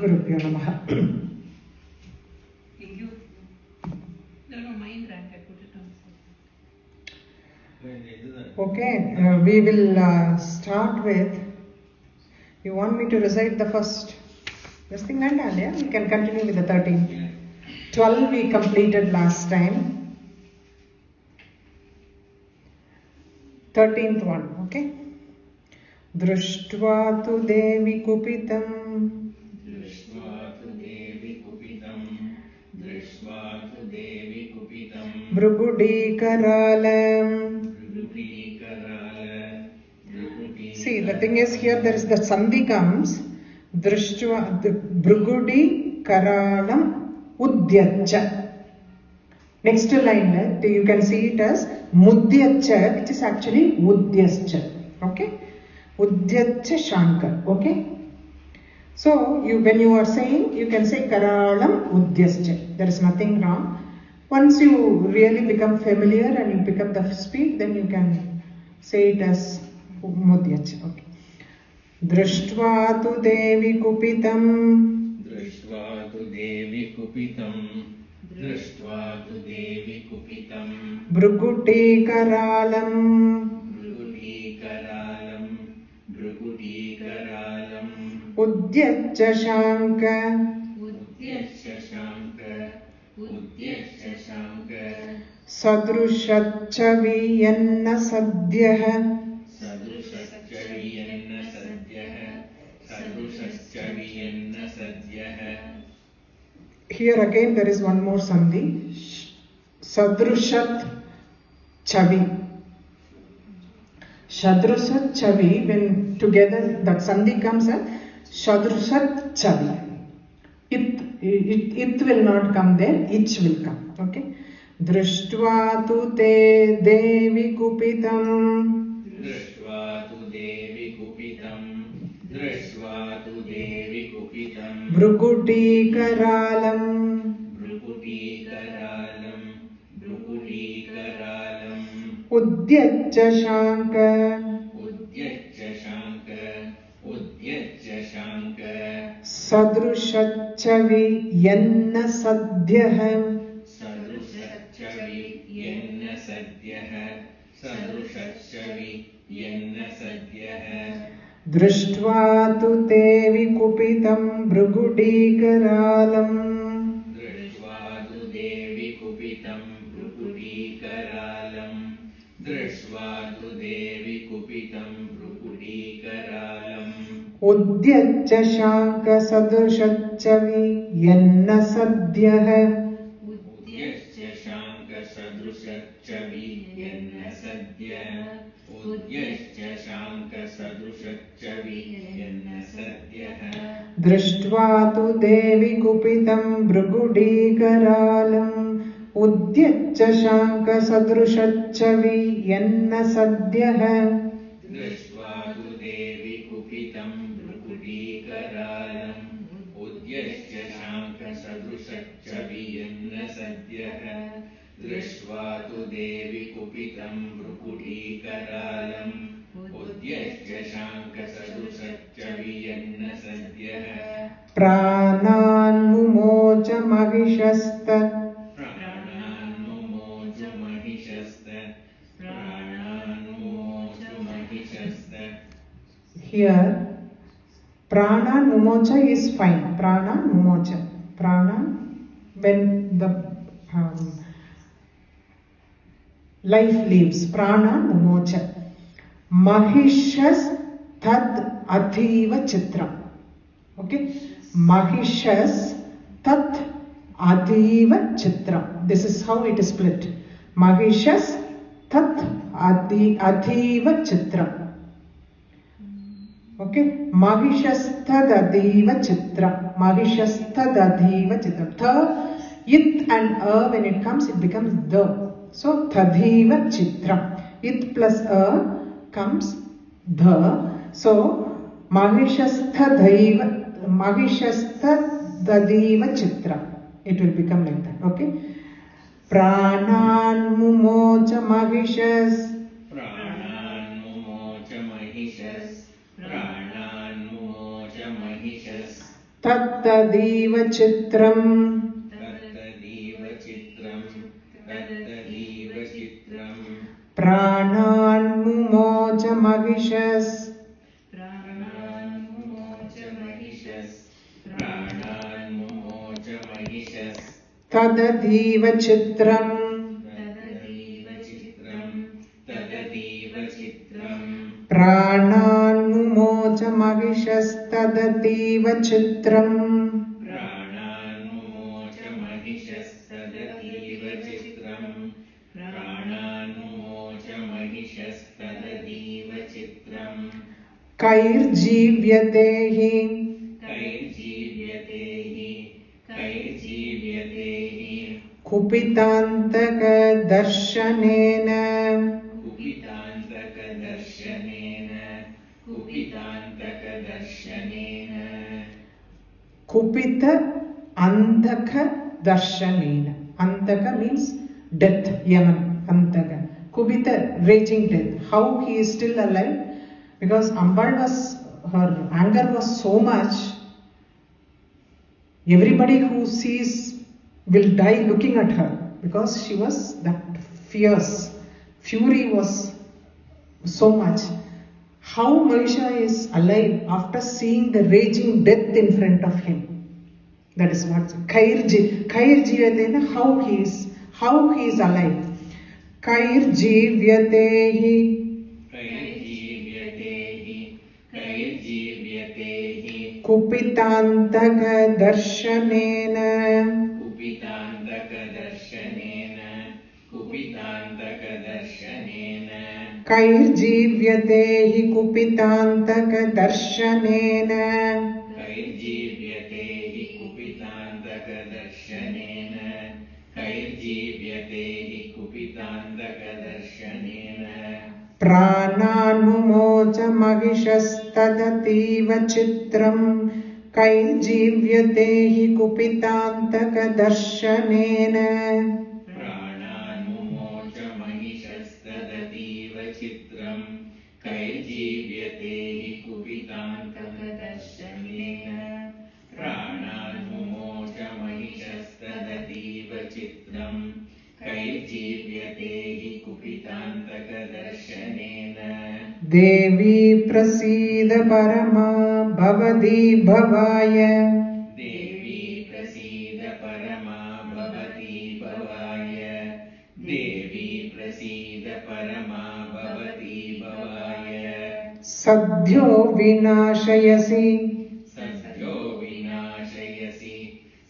Gurubhyo Namaha. Okay, we will start with. You want me to recite the first? This thing and yeah, we can continue with the 13. 12 we completed last time. 13th one, okay? Drishtva tu devi kupitam. Brugudi karalam. See, the thing is here there is the sandhi comes. Drishtva, Brugudi karalam udyacha. Next line, you can see it as mudyacha, which is actually udyascha. Okay? Udyacha shankar. Okay? So, when you are saying, you can say karalam udyascha. There is nothing wrong. Once you really become familiar and you pick up the speed, then you can say it as mudyacha. Okay. Drishtva tu devi kupitam. Drishtva tu devi kupitam. Drishtva tu devi kupitam. Brugudi karalam. Brugudi karalam. Brugudi karalam. Udyacha shanka. Udyacha shanka. Udyacha shanka. Sadrushachavi yanna sadhyaha. Sadrushachavi yanna sadhyaha. Sadrushachavi yanna sadhyaha. Here again there is one more sandhi. Sadrushat chavi. Sadrushat chavi, when together that sandhi comes as Sadrushat chavi. It will not come there, ich will come. Okay? Drishtva tu te devi kupitam. Drishtva tu devi kupitam. Drishtva tu devi kupitam. Brugudi karalam. Brugudi karalam. Brugudi karalam. Udyacha shanka. Udyacha shanka. Udyacha shanka. Sadrushachavi yanna sadhyaha. Sadrushachavi yanna sadhyaha. Sadrushachavi yanna sadhyaha. Drishtva tu te vikupitam brugudi karalam. Drishtva tu devi kupitam brugudi karalam. Drishtva tu devi kupitam brugudi karalam. Udyacha shanka sadrushachavi yanna sadhyaha. Udyacha shanka sadrushachavi yanna sadhyaha. Udyacha shanka sadrushachavi yanna sadhyaha. Drishtva tu devi kupitam brugudi karalam. Udyacha shanka sadrushachavi yanna sadhyaha. Drishtva tu devi kupitam brugudi karalam. Udyacha shanka sadrushachavi yanna sadhyaha. Drishtva tu devi kupitam brugudi karalam. Udyacha shanka sadrushachavi yanna sadhyaha. Pranan mumocha mahishastat. Pranan mumocha mahishastat. Pranan mumocha mahishastat. Here, prana mumocha is fine. Prana mumocha. Prana, when the life leaves. Prana mumocha. Mahishas tad adhiva chitra. Okay? Mahishas tad adhiva chitra. This is how it is split. Mahishas tad adhiva chitra. Okay, Mahishastadadiva chitra. Mahishastadadiva chitra. Tha, it and when it comes, it becomes the. So, tadiva chitra. It plus comes the. So, Mahishastadadiva chitra. It will become like that. Okay. Pranan mumocha mahishas. Pranan mumocha mahishas. Pranan mumocha mahishas. Tattadiva chitram. Tattadiva chitram. Tattadiva chitram. Pranan mumoja mahishas. Pranan mumoja mahishas. Pranan mumoja mahishas. Tadadiva chitram. Tadadiva chitram. Tadadiva chitram. Pranan mumoja mahishas. Tadadiva chitram. Pranan mumoja mahishas. Tadadiva chitram. Pranan mumoja mahishas. Tadadiva chitram. Kairjivyatehi. Kairjivyatehi. Kairjivyatehi. Kupitantaka darshanena. Kupitantaka darshanena. Kupitantaka darshanena. Kupita andhaka darshanena. Andhaka means death, Yaman, andhaka. Kupita, raging death. How he is still alive? Because Ambal her anger was so much, everybody who sees will die looking at her, because she was that fierce. Fury was so much. How Mahisha is alive after seeing the raging death in front of him. That is what Kairjivyatehi, how he is alive. Kairjivyatehi. Kairjivyatehi. Kairjivyatehi. Kupitantaka darshanena. Kupitantaka darshanena. Kupitantaka darshanena. Kairjivyatehi kupitantaka darshanena. Kairjivyatehi kupitantaka darshanena. Kairjivyatehi kupitantaka darshanena. Prananumoja mahishastadativa chitram. Kairjivyatehi kupitantaka darshanena. Prananumoja mahishastadativa chitram. Kairjivyatehi kupitantaka darshanena. Prananumoja mahishastadativa chitram. Kairjivyatehi kupitantaka darshanena. Devi prasida parama bhavati bhavaya. Devi prasida parama bhavati bhavaya. Devi prasida parama bhavati bhavaya. Sadhyo vinashayasi. Sadhyo vinashayasi.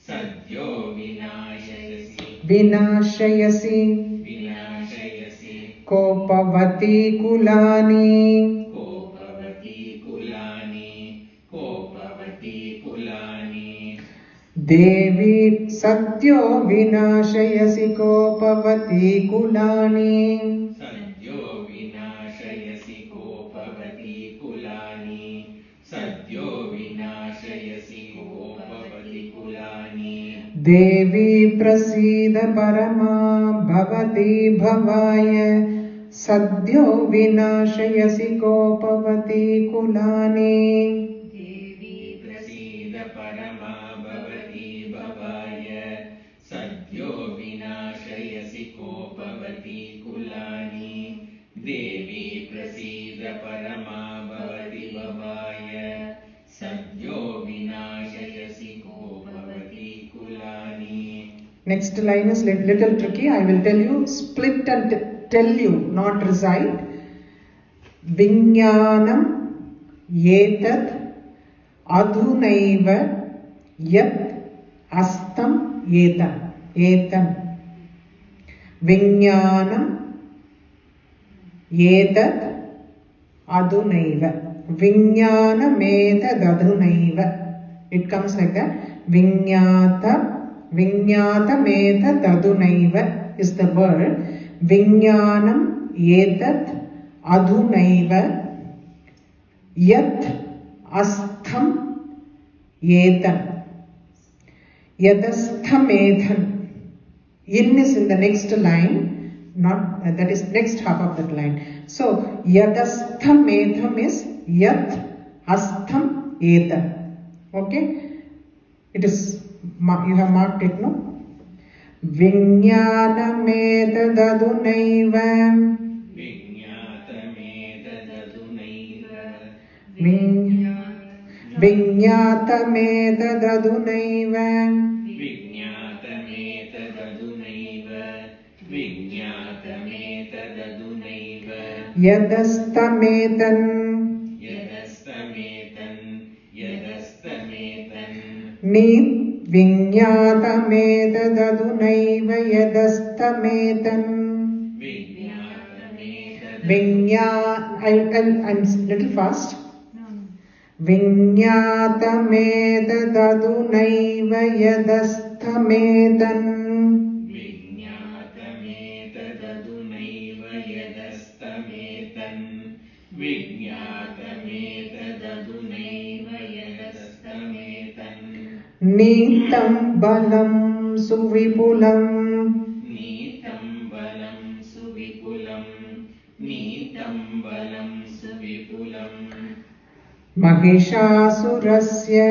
Sadhyo vinashayasi. Vinashayasi. Vinashayasi. Kopavati kulani. Kopavati kulani. Kopavati kulani. Devi Sadhyo vinashayasi kopavati kulani. Sadhyo vinashayasi kopavati kulani. Sadhyo vinashayasi kopavati kulani. Devi prasida parama bhavati bhavaya. Sadhyo vinashayasi kopavati kulani. Devi prasida parama bhavati bhavaya. Sadhyo vinashayasi kopavati kulani. Devi prasida parama bhavati bhavaya. Sadhyo vinashayasi kopavati kulani. Next line is little tricky. I will tell you, split and tell you, not recite. Vignyanam etat adhunaiva yat astam etam. Etam. Vignyanam etat adhunaiva. Vignyanam etat adhunaiva. It comes like that. Vignyatam etat adhunaiva is the word. Vignyanam etat adhunaiva yat astham etam. Yadastham etam. In is in the next line, not that is next half of that line. So yadastham etam is yat astham etam. Okay. It is, you have marked it, no? Viññātamētadadunaiva. Viññātamētadadunaiva. Yadastametan. Viññātamētadadunaiva yadastametan. I'm little fast. Viññātamētadadunaiva yadastametan. Nītam balam suvipulam. Mahishāsurasya.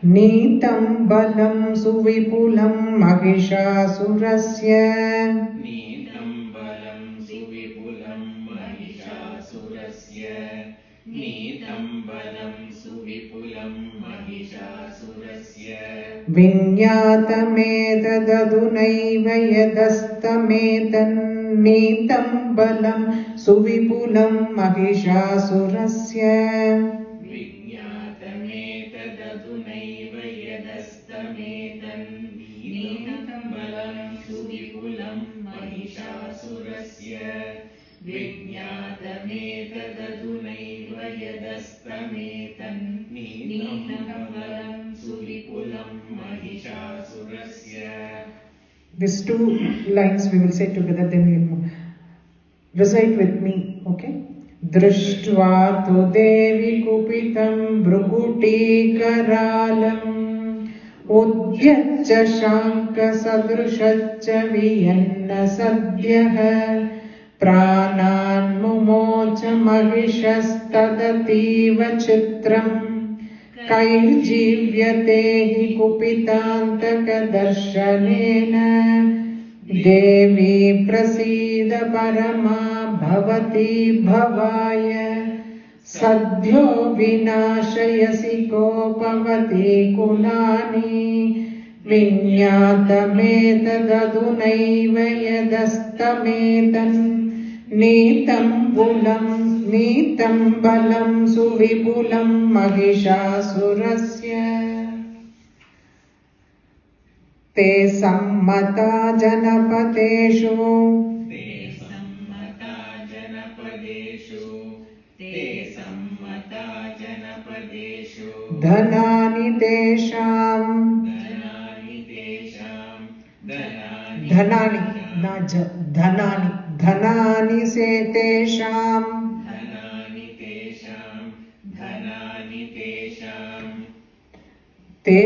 Nītam balam suvipulam Mahishāsurasya. Viññātamētadadunaiva yadastametan. Nītam balam suvipulam Mahishāsurasya. These two lines we will say together, then we will recite with me, okay? Drishtva tu devi kupitam bhrukutikaralam udyaccha shanka sadrushaccha viyanna sadhyaha pranan mumocha mahishastadativa chitram kairjīvyate hi kupitantaka darshanena devi prasīda paramā bhavati bhavāya sadhyo vināshayasi kopavati kulāni viññātamētadadunaiva yadastametan. Nītam balam suvipulam Mahishāsurasya. Te sammata janapadeshu. Dhanāni tesham. Dhanāni, not dhanāni. Dhanāni se tesham. Te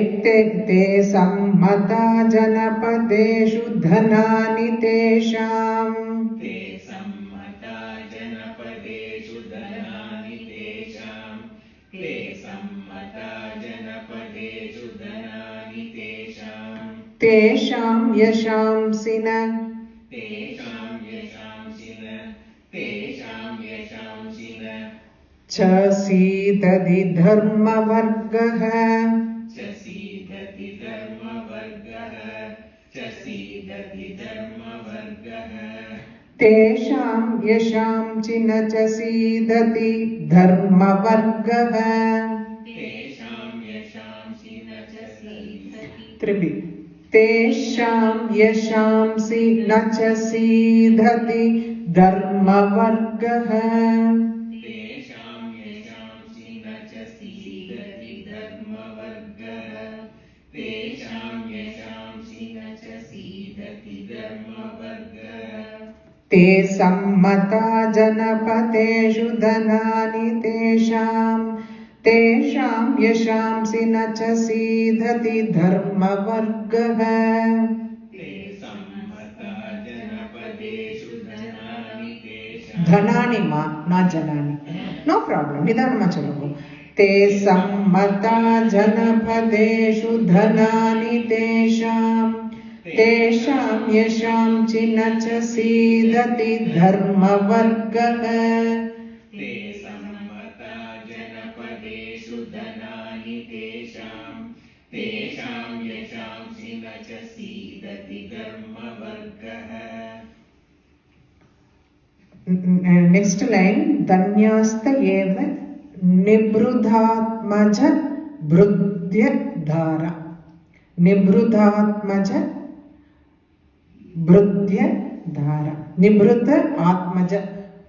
sammata janapadeshu dhanāni tesham. Tesham yashamsina. Chasidati dharma vargaha. Tesham yasham china chasidati dharma vargaha. Tribi. Tesham yashamsi nachasidhati dharma vargaha. Te sammata janapadeshu dhanāni tesham. Tesham yashamsi nachasidhati dharma vargaha. Dhanāni ma, not janāni. No problem निदानमा चलो ते सम्मता जनपदेषु धनानि तेषां यशां चिन च सीदति धर्मवर्गः ते सम्मता जनपदेषु धनानि तेषां यशां चिन च सीदति धर्मवर्गः. Next line, धन्यास्त एव निबृधात्मज भृद्यधारा. निबृधात्मज भृद्यधारा. Nibhrudha Atmaja.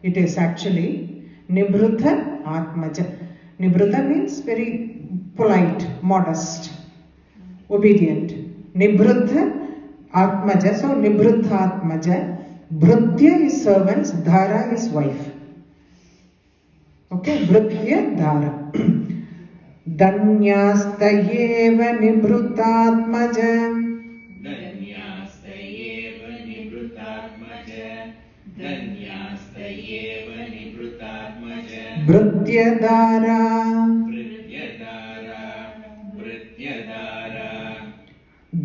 It is actually Nibhrudha Atmaja. Nibhrudha means very polite, modest, obedient. Nibhrudha Atmaja. So Nibhrudha Atmaja. Bhrudya is servants, Dhara is wife. Okay, Bhrudya Dhara. Danyastayeva Nibhrutatmaja. Danyastayeva Nibhrutatmaja. Danyastayeva Nibhrutatmaja. Bhrutyadhara. Bhrutyadhara. Bhrutyadhara.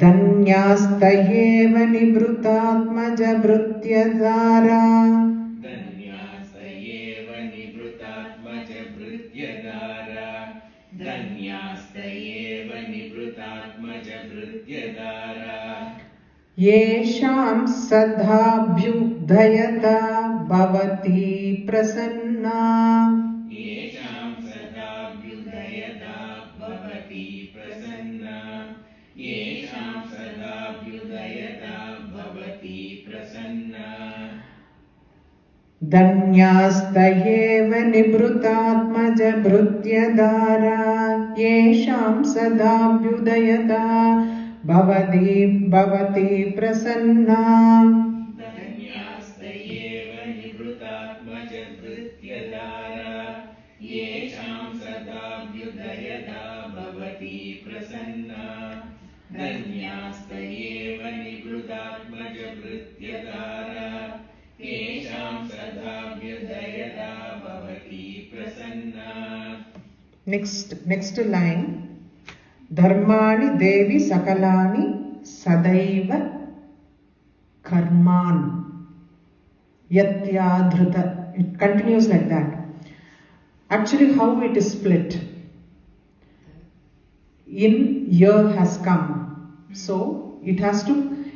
Danyastayeva Nibhrutatmaja Bhrutyadhara. Danyastayeva Nibhrutatmaja Bhrutyadhara. Danyastayeva Nibhrutatmaja Bhrutyadhara. Yesham sadhabhyudhayata bhavati prasanna. Yesham sadhabhyudhayata bhavati prasanna. Yesham sadhabhyudhayata bhavati prasanna. Danyastayeva Nibhrutatmaja Bhrutyadhara. Yesham sadhabhyudhayata bhavati prasanna. Danyastayeva Nibhrutatmaja Bhrutyadhara. Yesham sadhabhyudhayata bhavati prasanna. Danyastayeva Nibhrutatmaja Bhrutyadhara. Yesham sadhabhyudhayata bhavati prasanna. Next line. Dharmani devi sakalani sadaiva karman yatyadhrita. It continues like that. Actually, how it is split? In year has come. So, it has to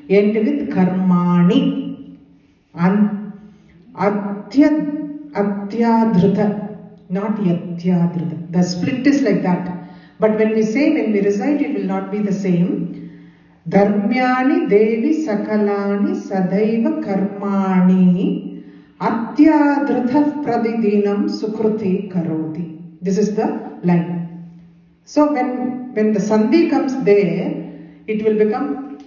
end with karmani. Atyadhrita, not yatyadhrita. The split is like that. But when we recite, it will not be the same. Dharmyani devi sakalani sadaiva karmani atyadhrita pradidinam sukruti karoti. This is the line. So when the sandhi comes there, it will become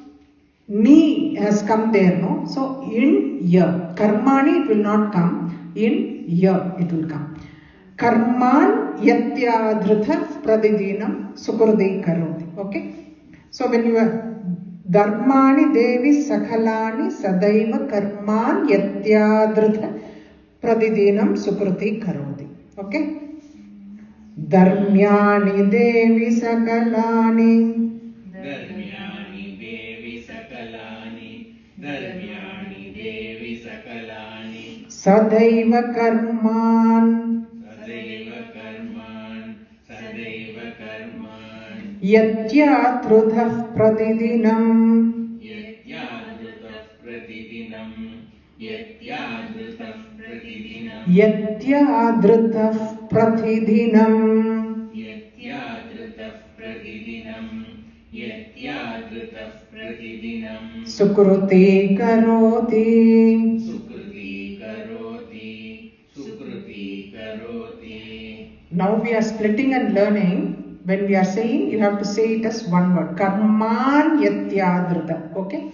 ni has come there, no? So in ya. Karmani it will not come. In ya it will come. Karman yatyadhrita pradidinam sukrudi karoti. Okay? So when you are dharmani devi sakhalani sadaiva karman yatyadhrita pradidinam sukruti karoti. Okay? Dharmyani devi sakalani. Dharmyani devi sakalani. Dharmyani devi sakalani. Sadaiva karman. Sadaiva karman. Sadaiva karman. Yatyadhrita pradidinam. Yatyadhrita pradidinam. Yatyadhrita pradidinam. Yatyadhrita pradidinam. Yatyadhrita pradidinam. Yatyadhrita pradidinam. Sukruti karoti. Sukruti karoti. Sukruti karoti. Now we are splitting and learning. When we are saying, you have to say it as one word. Karman yatyadhrita. Okay?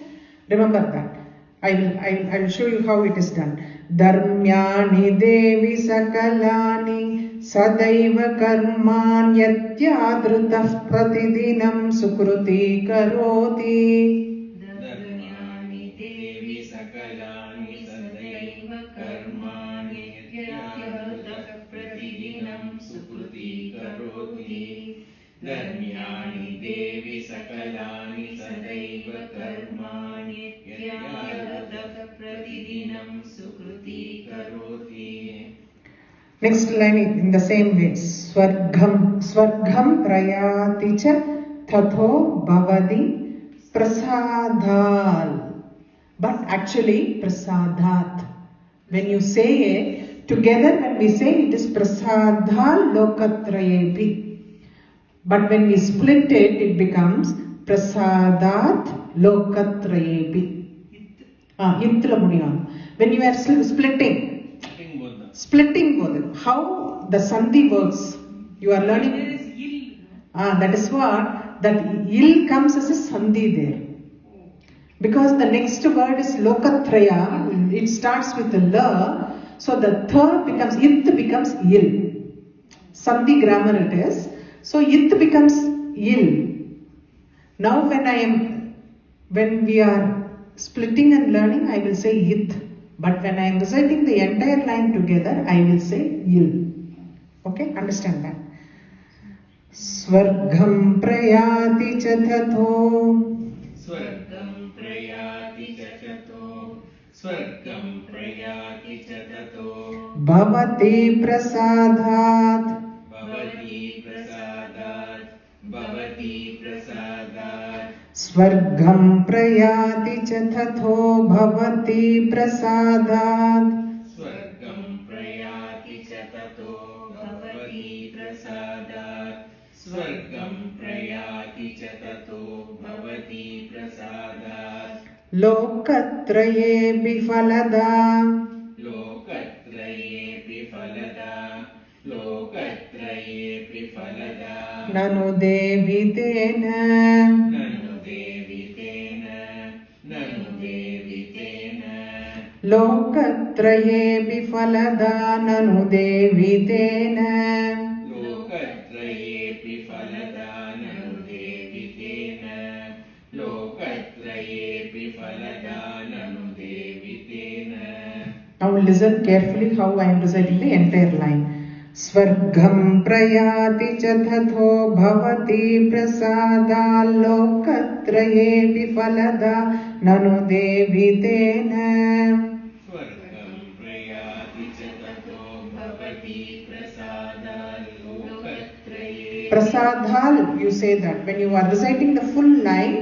Remember that. I will show you how it is done. Dharmyani devi sakalani sadaiva karman yatyadhrita pratidinam sukruti karoti. Dharmyani devi sakalani sadaiva karmani yatyadhrita pratidinam sukriti karoti. Next line in the same way. Swargam prayati cha tatho bhavati prasadal. But actually prasadat. When you say it, together when we say it is prasadal lokatrayepi. But when we split it, it becomes prasadat lokatrayepi. When you are splitting both, how the sandhi works, you are learning. That is what, that il comes as a sandhi there. Because the next word is lokatraya, it starts with the la, so the third becomes, it becomes il. Sandhi grammar it is. So it becomes il. Now when we are splitting and learning, I will say it. But when I am reciting the entire line together, I will say il. Okay, understand that. Swargam prayati cha tatho. Swargam prayati cha tatho. Swargam prayati cha tatho. Bhavati prasadat. Bhavati prasadat. Bhavati prasadat. Swargam prayati cha tatho bhavati prasadat. Swargam prayati cha tatho bhavati prasadat. Swargam prayati cha tatho bhavati prasadat. Lokatraye bifalada. Lokatraye bifalada. Lokatraye bifalada. Nanu devitena. Nanu devitena. Nanu devitena. Lokatraye bifalada nanu devitena. Lokatraye bifalada nanu devitena. Lokatraye bifalada nanu devitena. Now listen carefully how I am reciting the entire line. Swargam prayati cha tatho bhavati prasada lokatraye bifalada nanu devitena. Swargam prayati cha tatho bhavati prasada lokatraye. Prasadhal, you say that. When you are reciting the full line,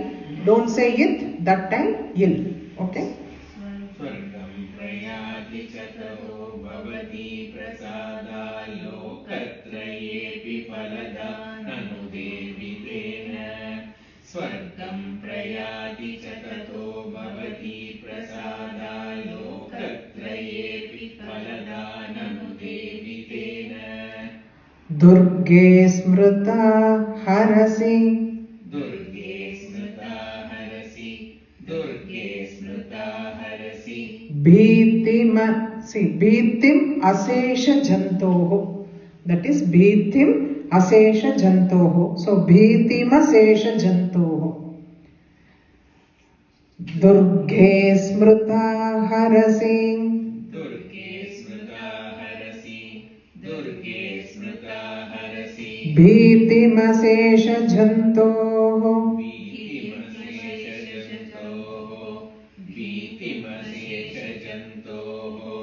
don't say it, that time il. Okay? Swargam prayati cha tatho bhavati prasada lokatraye bifalada nanu devitena. Swargam prayati cha tatho bhavati prasada lokatraye bifalada nanu devitena. Durge smrita harasi. Durge smrita harasi. Durge smrita harasi. Bhitim asesha jantoho. That is bhitim asesha jantoho. So bhitim asesha jantoho. Durge smrita harasi. Durge smrita harasi. Durge smrita harasi. Bhitim asesha jantoho. Bhitimashesha jantoho. Bhitimashesha jantoho.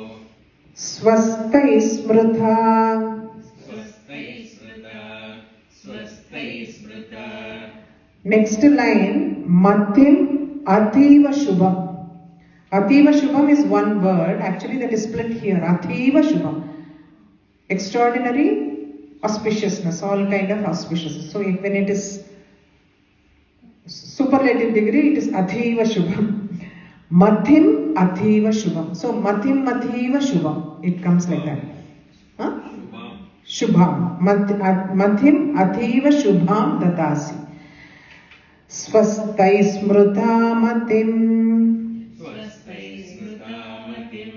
Swastai smrita. Swastai smrita. Swastai smrita. Next line, matim ativa shubham. Ativa shubham is one word, actually that is split here. Ativa shubham. Extraordinary auspiciousness, all kind of auspiciousness. So when it is superlative degree, it is ativa shubham. Mathim ativa shubham. So mathim ativa shubham. It comes like that. Huh? Shubham. Mathim ativa shubham dadasi. Swastai smrita matim. Swastai smrita matim.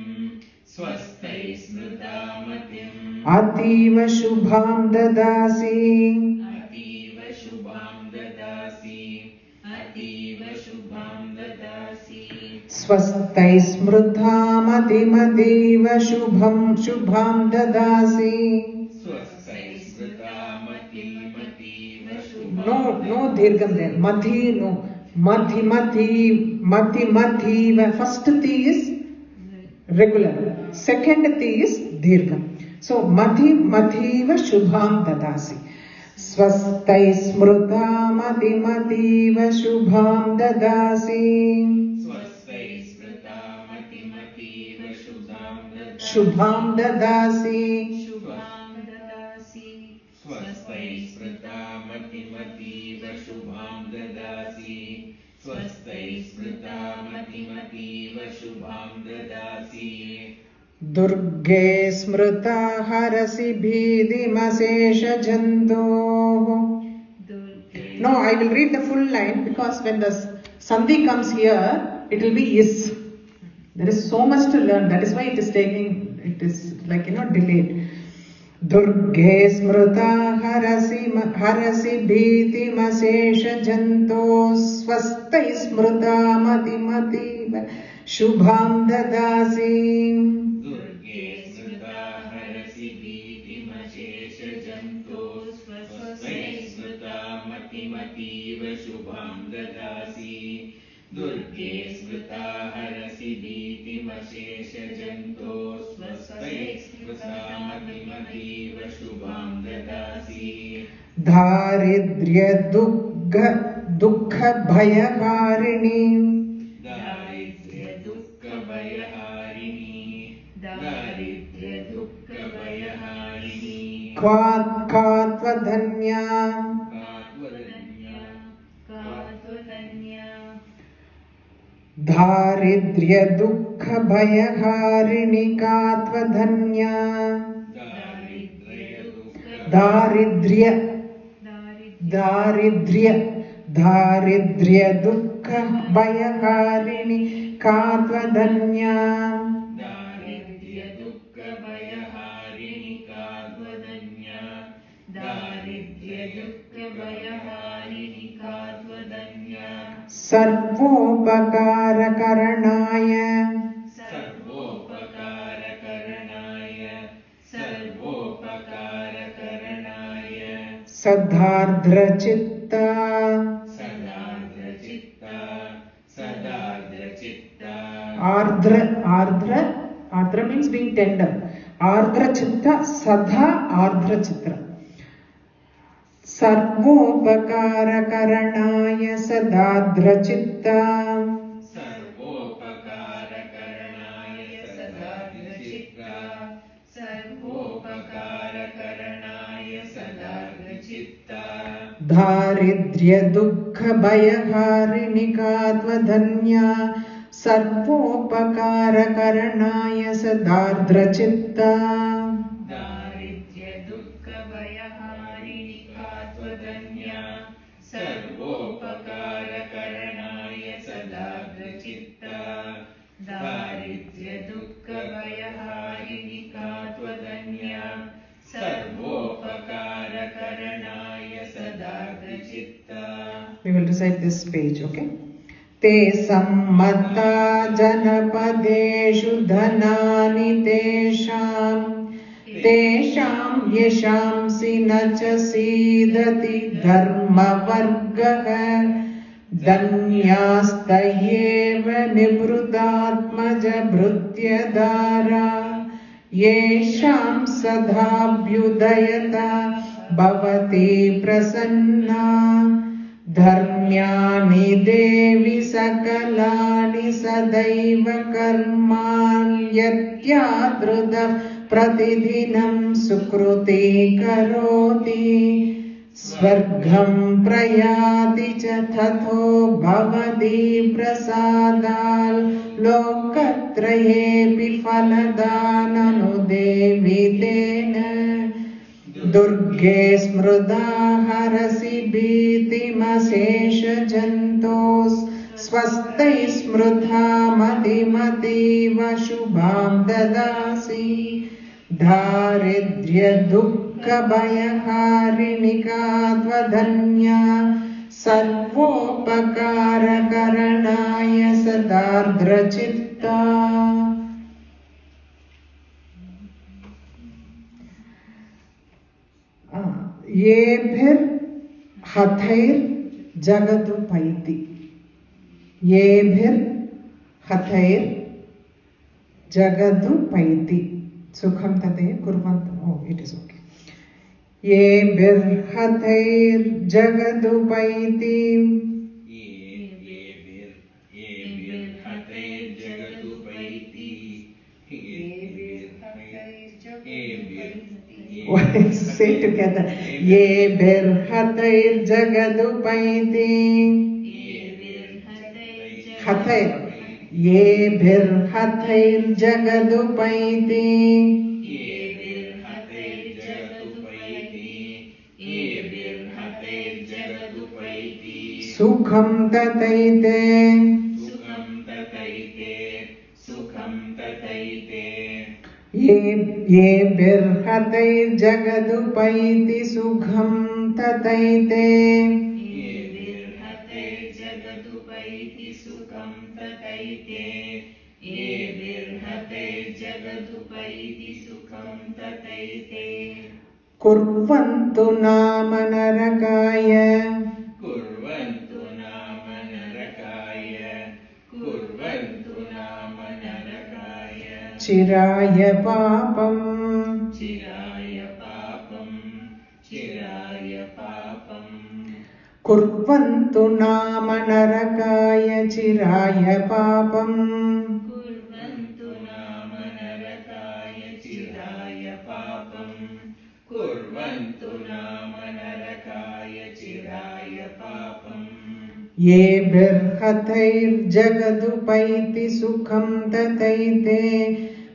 Swastai smrita matim. Ativa shubham dadasi. Ativa shubham dadasi. Ativa shubham dadasi. Swastai smrita matimativa shubham dadasi. Swastai smrita matim ativa shubham. No dirgham there. Madhi, no. Madhi. First T is regular. Second ti is dirgham. So mati mativa shubham dadasi. Swastai smruta mati mativa shubham dadasi. Swastai smruta mati mativa shubham dadasi. Shubham dadasi. Shubham dadasi. Swastai smruta mati mativa shubham dadasi. Swastai smruta mati mativa shubham dadasi. Durge smruta harasi bhidimashesha jantoh. No, I will read the full line because when the sandhi comes here, it will be is. There is so much to learn. That is why it is like, delayed. Durge smruta harasi bhidimashesha jantoh. Swastai smruta mati mativa shubham dadasi. Shubham dadasi. Durge smruta harasi bhidimashesha janto. Swastai smruta mati mativa shubham dadasi. Daridrya dukha bhayaharini. Daridrya dukha bhayaharini. Daridrya dukha bhayaharini. Katvadhanya. Daridrya dukha bhayaharini katvadhanya. Daridrya dukha bhayaharini katvadhanya. Daridrya dukha bhayaharini katvadhanya. Daridrya dukha bhayaharini katvadhanya. Sarvopakara karanaya. Sarvopakara karanaya. Sarvopakara karanaya. Sadhardra chitta. Sadhardra chitta. Sadhardra chitta. Ardra means being tender. Ardra chitta, sadha ardra chitra. Sarvopakara karanaya sadhardra chitta. Sarvopakara karanaya sadhardra chitta. Sarvopakara karanaya sadhardra chitta. Daridrya dukha bhayaharini katvadhanya. Sarvopakara karanaya sadhardra chitta. Daridrya dukha bhayaharini katvadhanya. Sarvopakara karanaya sadhardra chitta. Daridrya dukha bhayaharini katvadhanya. Sarvopakara karanaya sadhardra chitta. We will recite this page, okay? Te sammata janapadeshu dhanani tesham yeshamsi nacha sidati dharma vargaha dhanyastayeva nivrudatmaja bhrutyadara yesham sadhabhyudayata bhavati prasanna dharmyani devi sakalani sadaiva karmanyatyadruda pratidhinam sukruti karoti swargam prayati cha tatho bhavati prasadal lokatrayepi phaladhananu devi tena Durge smruta harasi bhidimashesha jantos swastai smruta mati mativa shubham dadasi daridrya dukha bhayaharini katvadhanya sarvopakara karanaya sadhardra chitta. येभिर हथैर जगदुपैति येभिर हथैर Jagadupaiti. Sukham tate kurvantu. Oh, it is okay. Ye birhatair jagadupaiti. Say together. Ye birhatair jagadupaiti. Hatair. Ye birhatair jagadupaiti. Sukham tataite. Ye birhatair jagadupaiti sukham tataite. Kurvantu nama narakaya. Chiraya papam. Kurvantu nama narakaya chiraya papam. Ye birhatair jagadupaiti sukham tataite.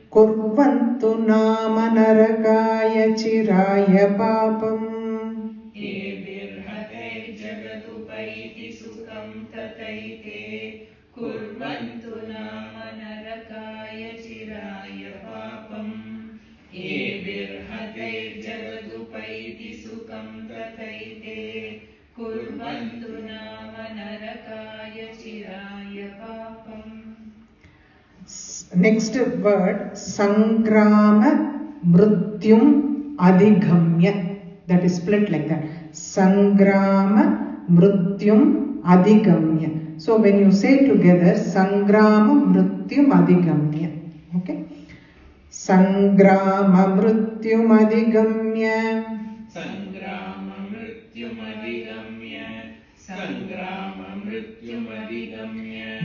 Kurvantu nama narakaya chiraya papam. Next word, sangrama mrutyum adhigamya. That is split like that. Sangrama mrutyum adhigamya. So when you say together, sangrama mrutyum adhigamya. Okay. Sangrama mrutyum adhigamya.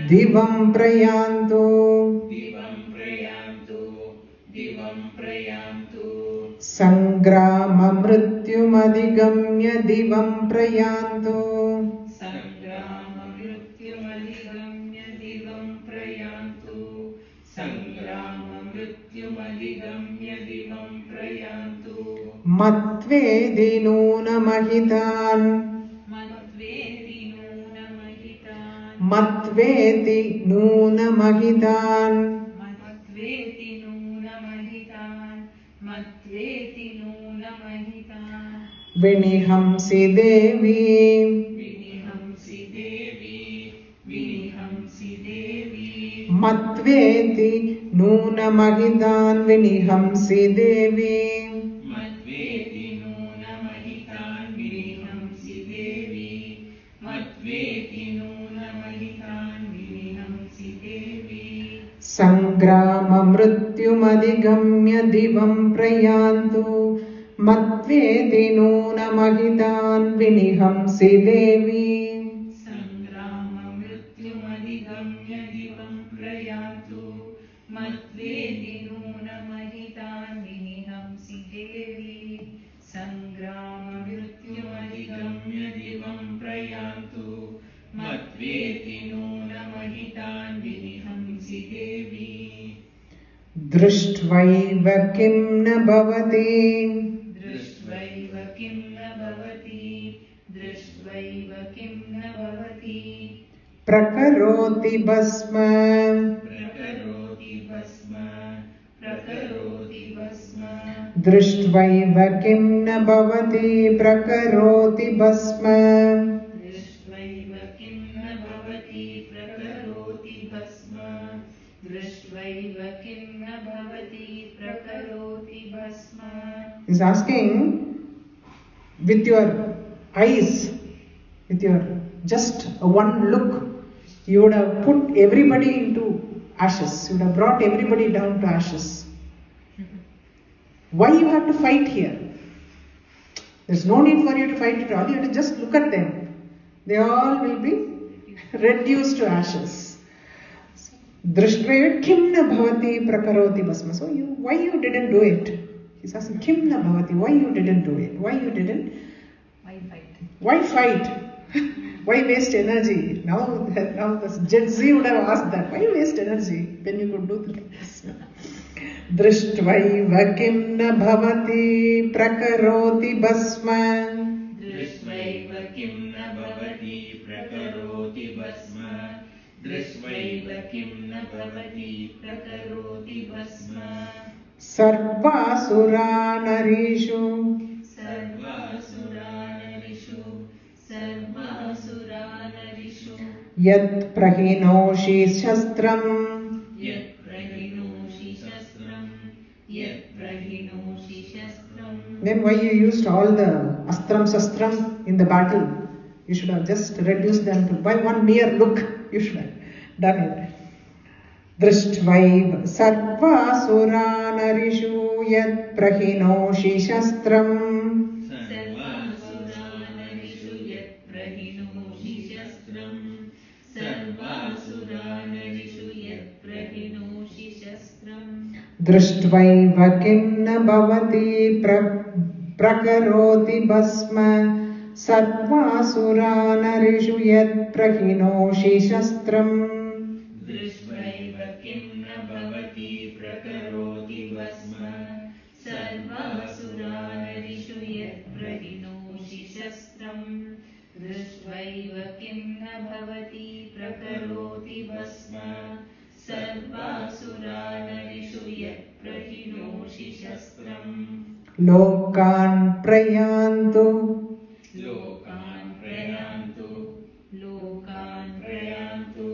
Divam prayantu. Sangrama mrutyum adhigamya divam prayantu. Matvedi nuna mahitan. Matvedi nuna mahitan. Vinihamsi devi. Matvedi nuna mahitan vinihamsi devi. Sangrama mrutyum adhigamya divam prayantu. Matvedi nuna mahitan vinihamsi devi. Drishtva kim na bhavati. Prakaroti basma. Drishtva kim na bhavati prakaroti basma. He's asking, with your eyes, with your just one look, you would have put everybody into Ashes. You would have brought everybody down to ashes. Why you have to fight here? There's no need for you to fight at all. You have to just look at them. They all will be reduced to ashes. Drishtva kim na bhavati prakaroti bhasma. So why you didn't do it? He's asking kim na bhavati. Why you didn't do it? Why you didn't? Why fight? Why fight? Why waste energy? Now the Gen Z would have asked that. Why waste energy when you could do this? Drishtva kim na bhavati prakaroti bhasma. Drishtva kim na bhavati prakaroti bhasma. Drishtva kim na bhavati prakaroti bhasma. Sarvasura narishu. Sarvasura narishu. Yat prahinoshi shastram. Yat prahinoshi shastram. Yat prahinoshi shastram. Then why you used all the astram shastram in the battle? You should have just reduced them to by one mere look. You should have done it. Drishtva sarvasura narishu yat prahinoshi shastram. Drishtva kim na bhavati prakaroti bhasma. Sarvasura narishu yat prahinoshi shastram. Drishtva kim na bhavati prakaroti bhasma. Sarvasura narishu yat prahinoshi shastram. Drishtva kim na bhavati prakaroti bhasma. Sarvasura narishu yat prahinoshi shastram. Lokan prayantu. Lokan prayantu. Lokan prayantu.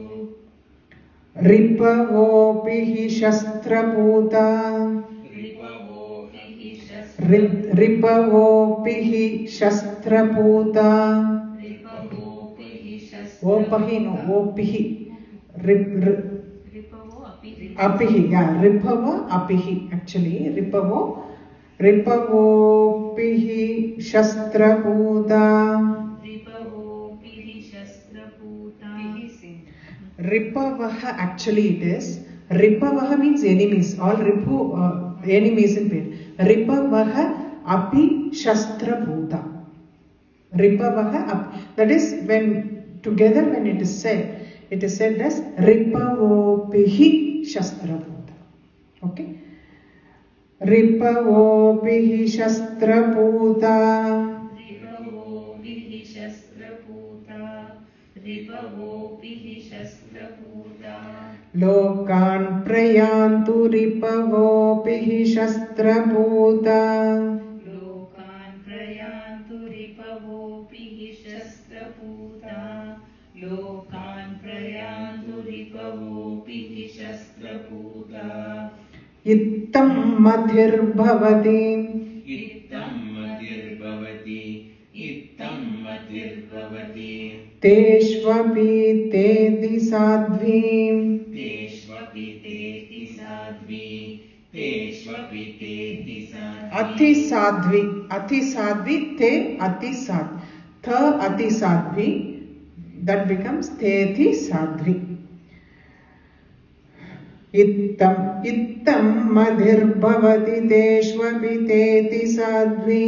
Ripavopihi shastraputa. Ripavopihi shastraputa. Opahi no, opihi. Apihi, yeah, Ripava Apihi actually. Ripavopihi shastraputa. Ripavaha actually it is. Ripavaha means enemies. All Ripu enemies in pain. Ripavaha Api shastraputa. Ripavaha Api. That is when together when it is said as Ripavopihi shastraputa. Okay. Ripavopihi shastraputa. Ripavopihi shastraputa. Ripavopihi shastraputa. Lokan prayantu ripavopihi shastraputa. Lokan prayantu ripavopihi shastraputa. Lokan prayantu ripavopihi shastraputa. Ittam madhirbhavati. Ittam madhirbhavati. Ittam madhirbhavati. Teshvapi teti sadhvi. Teshvapi teti sadhvi. Teshvapi teti sadhvi. Ati sadhvi. Ati sadhvi. Te ati sadhvi. Tha ati sadhvi. That becomes teti sadhvi. Ittam madhirbhavati teshvapi teti sadhvi.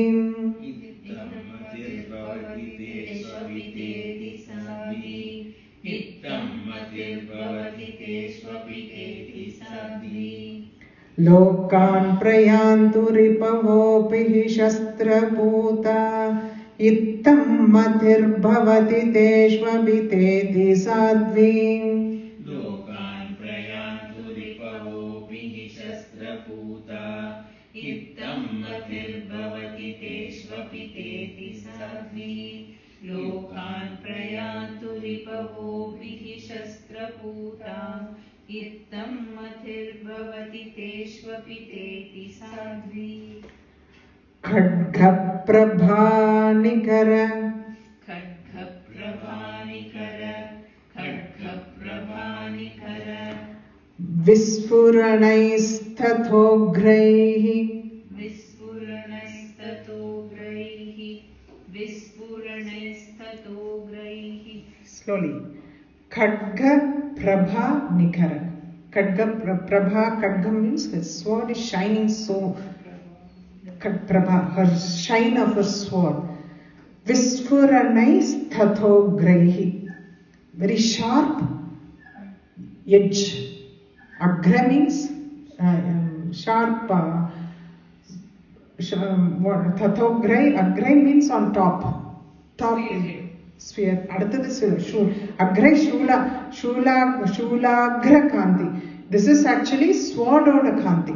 Ittam madhirbhavati teshvapi teti sadhvi. Ittam madhirbhavati teshvapi teti sadhvi. Lokan prayantu ripavopihi shastraputa. Ittam madhirbhavati teshvapi teti sadhvi. Lokan prayantu ripavopihi shastraputa. Ittam madhirbhavati teshvapi teti sadhvi. Lokan prayantu ripavopihi shastraputa. Ittam madhirbhavati teshvapi teti sadhvi. Khadga prabhanikara. Khadga prabhanikara. Khadga prabhanikara. विस्फुरणैस्तथोग्रैः विस्फुरणैस्ततोग्रैः विस्फुरणैस्ततोग्रैः slowly khadga prabha nikara khadga prabha khadga means the sword is shining so prabha her shine of her sword visfuranaistathograihi very sharp edge agra means sharp tathograi agrai means on top sphere அடுத்தது agrai shulagra kanti. This is actually sword oda kanti.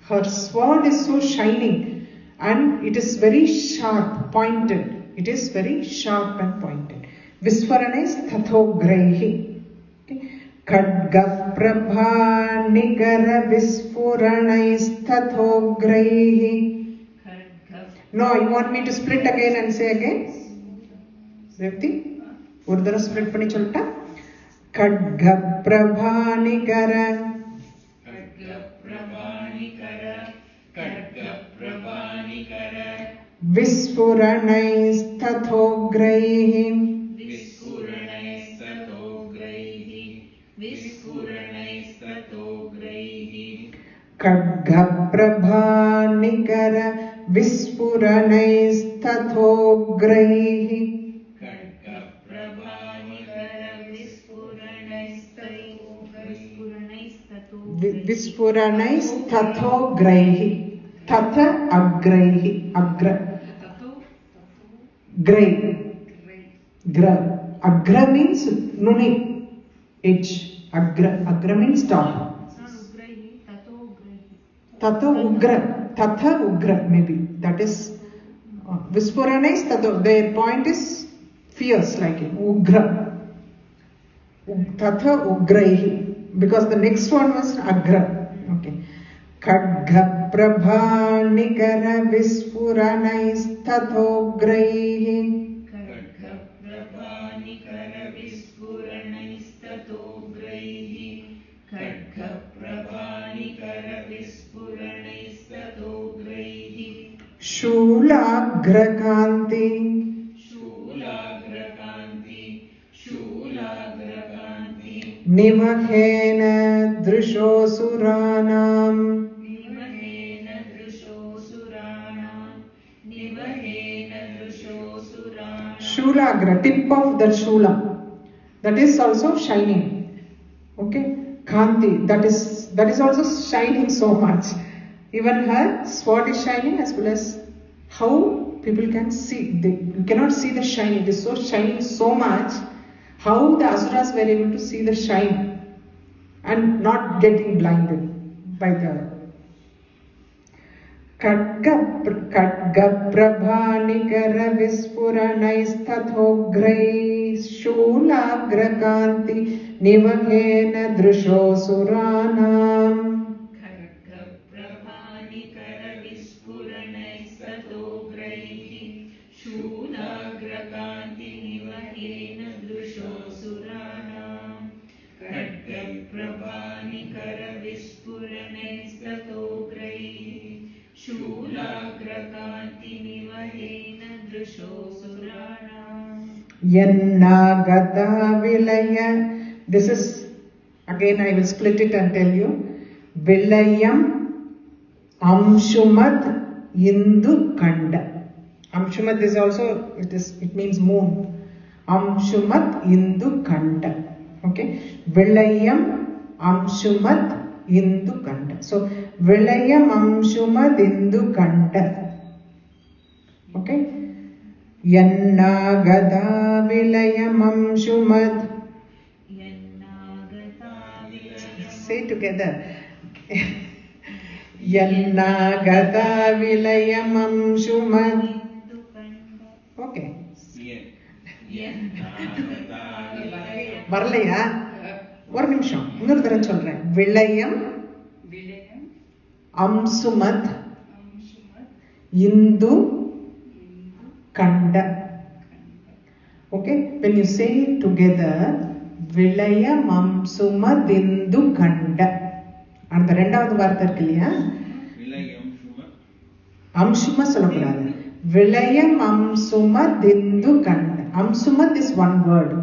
Her sword is so shining and it is very sharp, pointed. It is very sharp and pointed. Visfaranais tathograihi. Khadga prabha nigara visfuranais tathograihi. No, you want me to split again and say again? Revati, oru thara split panni solta. Khadga prabha nigara विस्फुरणैस्तथोग्रैः खड्गप्रभानिकर विस्फुरणैस्तथोग्रैः विस्फुरणैस्तथोग्रैः तथ अग्रैः अग्र gray agra means nuni edge agra means top tatha ugra maybe that is visfuranais their point is fierce like ugra tatha ugraihi because the next one was agra. Okay. Khadga prabha nikara visfuranaistathograihi shulagrakanti nimahena drushosuranam shulagra tip of the shula that is also shining. Okay, kanti that is also shining so much. Even her sword is shining as well as how people can see. You cannot see the shine. It is so shining so much. How the asuras were able to see the shine and not getting blinded by the khadga prabhanikara visfuranaistathograihi shulagrakanti nimahena drushosuranam Yannagata Vilaya. This is again I will split it and tell you. Vilayam Amshumat Indu Kanda. Amshumat is also it means moon. Amshumat Indu Kanda. Okay. Vilayam Amshumat Indu Kanda. So Vilayam Amshumat Indu Kanda. Okay. Yannagata Vilayam Amshumat. Say together. Yannagata Vilayam Amshumat. Okay. வரலையா? ஒரு நிமிஷம் இன்னொரு தடவை சொல்றேன். விளையம் அம்சுமத் இந்து கண்ட. Okay, when you say it together, விளையம் அம்சுமத் இந்து கண்ட. அந்த ரெண்டாவது வார்த்தை இருக்கு இல்லையா, அம்சும சொல்லக்கூடாது. விளயம் அம்சுமதிந்து கண்ட. அம்சுமத் இஸ் ஒன் வேர்ட்.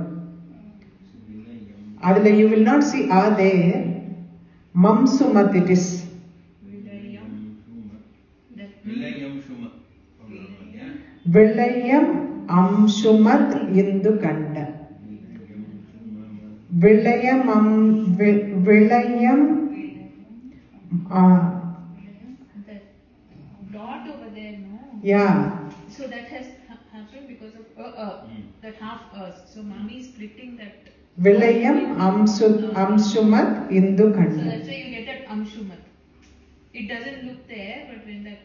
அதுல you will not see are there. Mamsumat it is. விளயம் அம்சுமத் இந்து கண்ட. விளயம் விளயம் dot over there, no? yeah. So that has happened because of that half so mommy is splitting that. விளயம் Amshumat Hindu So கண்ட. that's why you get that amshumat. It doesn't look there, but when that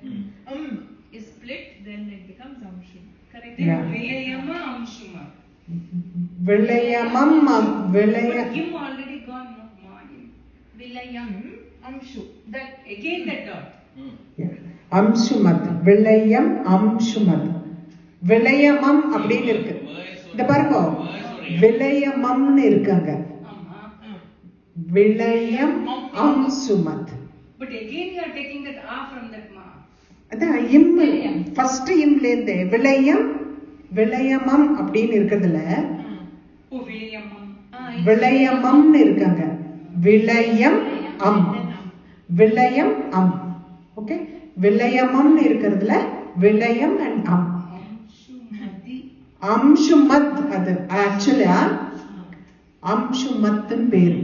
is split, then it becomes amshum. Correct? Yeah. Vilayama Amshuma. விளயமம் But விளய Kim already gone, no? Morning. Vilayam amshu. That Again that dot. அம்சுமத். விளயம் அம்சுமத். விளயமம் அப்படின்னு இருக்கு. இந்த பாருங்க, விளயமம்னு இருக்காங்க. விளயம் அம்சுமத். But again you are taking that A from that ma. அதான் இம் first இம்ல இருந்து விளயம் விளயமம் அப்படின்னு இருக்கிறதுல Oh, Vilayamam. விளயமம்னு இருக்காங்க. விளயம் அம் விளயம் அம். ஓகே, விளயமம்னு இருக்கிறதுல விளயம் அண்ட் அம். அம்சுமத் அது ஆக்சுவலா அம்சுமத்னு பேரு.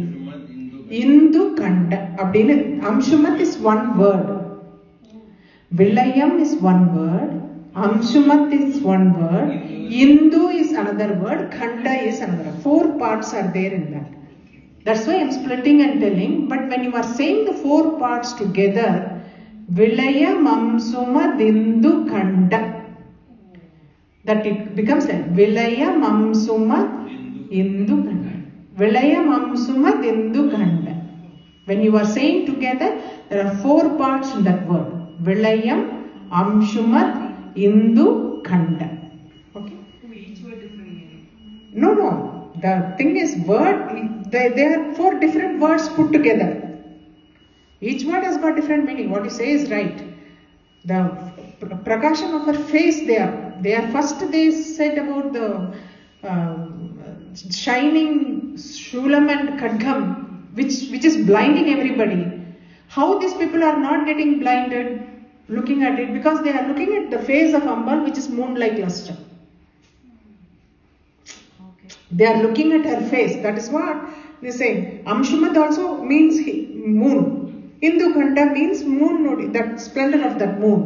இந்து கண்ட அப்படின்னு. Amshumat is one word. விளயம் is one word. Amshumat is one word. Indu is another word. Khanda is another. 4 parts are there in that. That's why I'm splitting and telling. But when you are saying the 4 parts together, Vilaya Mamsuma Dindu Khanda, that it becomes like Vilaya Mamsuma Indu Khanda. Vilaya Mamsuma Dindu Khanda. When you are saying together, there are 4 parts in that word. Vilayam, Amshumat, Indu, Khanda. Okay? Each word different meaning. No. The thing is, word, they are 4 different words put together. Each word has got different meaning. What you say is right. The prakasham of her face, they are first they said about the shining shulam and khadgam, which is blinding everybody. How these people are not getting blinded looking at it? Because they are looking at the face of Ambal, which is moon-like luster. okay. They are looking at her face. That is what they say. Amshumat also means moon. Indu Khanda means moon, that splendor of that moon.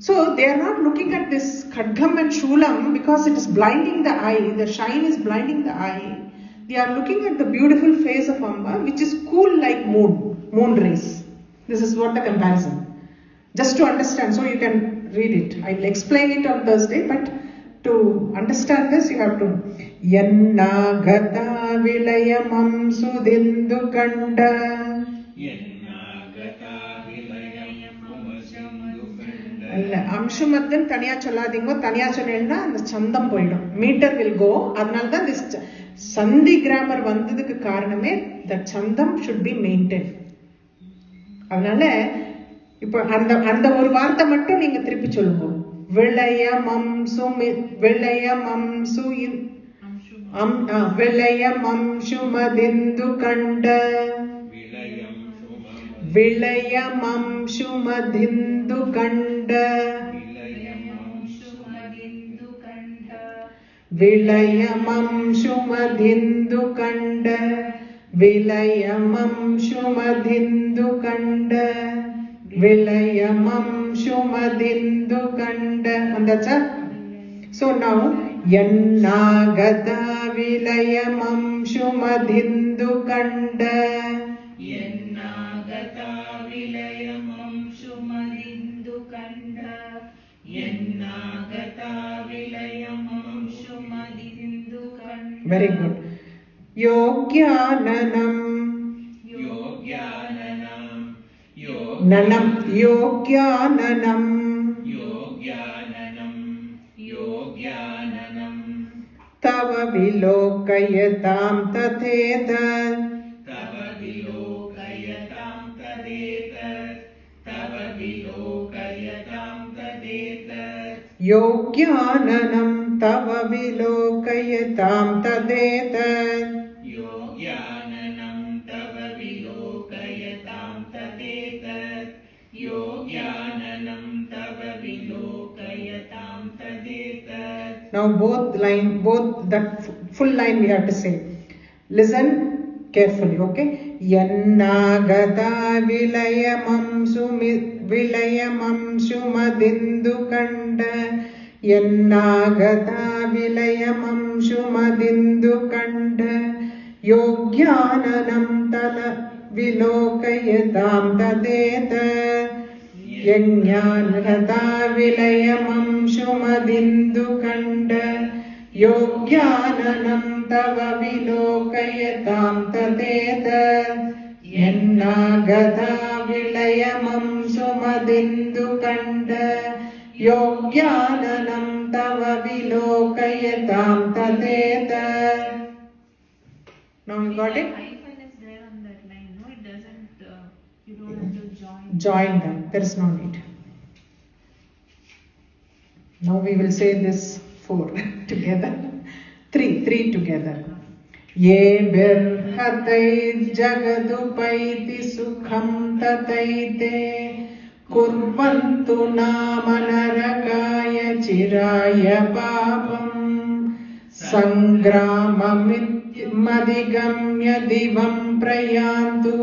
So they are not looking at this khadgam and shulam because it is blinding the eye. The shine is blinding the eye. They are looking at the beautiful face of Amba, which is cool like moon rays. This is what the comparison. Just to understand, so you can read it. I will explain it on Thursday, but to understand this, you have to. Yanna gata vilayamam sudindu kanda. Yanna gata vilayamam sudindu kanda. Amshumaddan taniya soladingo, taniya சொன்னேன்னா அந்த சந்தம் போயிடும். Metre will go. அதனால தான் this சந்தி grammar வந்ததுக்கு காரணமே that சந்தம் should be maintained. அதனால இப்ப அந்த ஒரு வார்த்தை மட்டும் நீங்க திருப்பி சொல்லுங்க. விளயமம்சுமதிந்து கண்ட. விளயமம்சுமதிந்து கண்ட. விளயமம்சுமதிந்து கண்ட. விளயமம்சுமதிந்து கண்ட. விளயமம்சுமதிந்து கண்ட. வந்தாச்சா? So now Yannagata vilayamamshumadindu kanda. Yannagata vilayamamshumadindu kanda. Yannagata vilayamamshumadindu kanda. Very good. Yogyananam. Nanam. Yogyananam. Tava vilokayatam tatheta. Tava vilokayatam तव विलोकयतां तदेतत् योग्याननं तव विलोकयतां तदेतत् योग्याननं तव विलोकयतां तदेतत् योग्याननं तव विलोकयतां तदेतत्. Now both that full line we have to say. Listen carefully, okay? Yannagata vilayamam shumadindukanda Yannagata vilayamam shumadindukanda Yogyananam tala vilokayatam tadeta Yajnanagata vilayamam shumadindukanda Yogyananam tava vilokayatam tadetat Yannagata vilayamam sumadindukanda Yogyananam tava vilokayatam tadetat. Now you got it? Hyphen is there on that line, no? It doesn't, you don't have to Join them. There is no need. Now we will say this 4 together. 3 together. Ye birhatai jagadupaiti sukham tataite kurvantu namanaragaya chiraya papam sangramamitmadigamya divam prayantu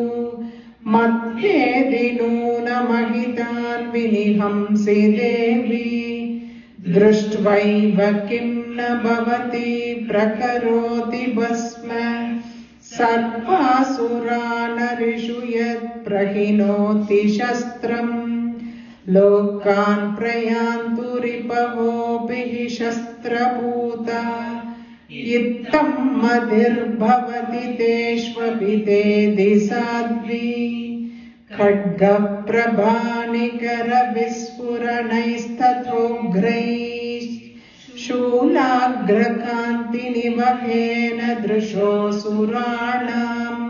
matye dinunamahitan vinihamsi devi दृष्ट्वैव किं न भवति प्रकरोति भस्म सर्वासुरानरिषु यत् प्रहिनोति शस्त्रम् लोकान् प्रयान्तु रिपवोऽपि हि शस्त्रपूता इत्थं मदिर्भवति तेष्वभिदेधि साध्वी खड्गप्रभानिकरविस्फुरणैस्तथोग्रैः शूलाग्रकान्तिनिवहेन दृशोऽसुराणाम्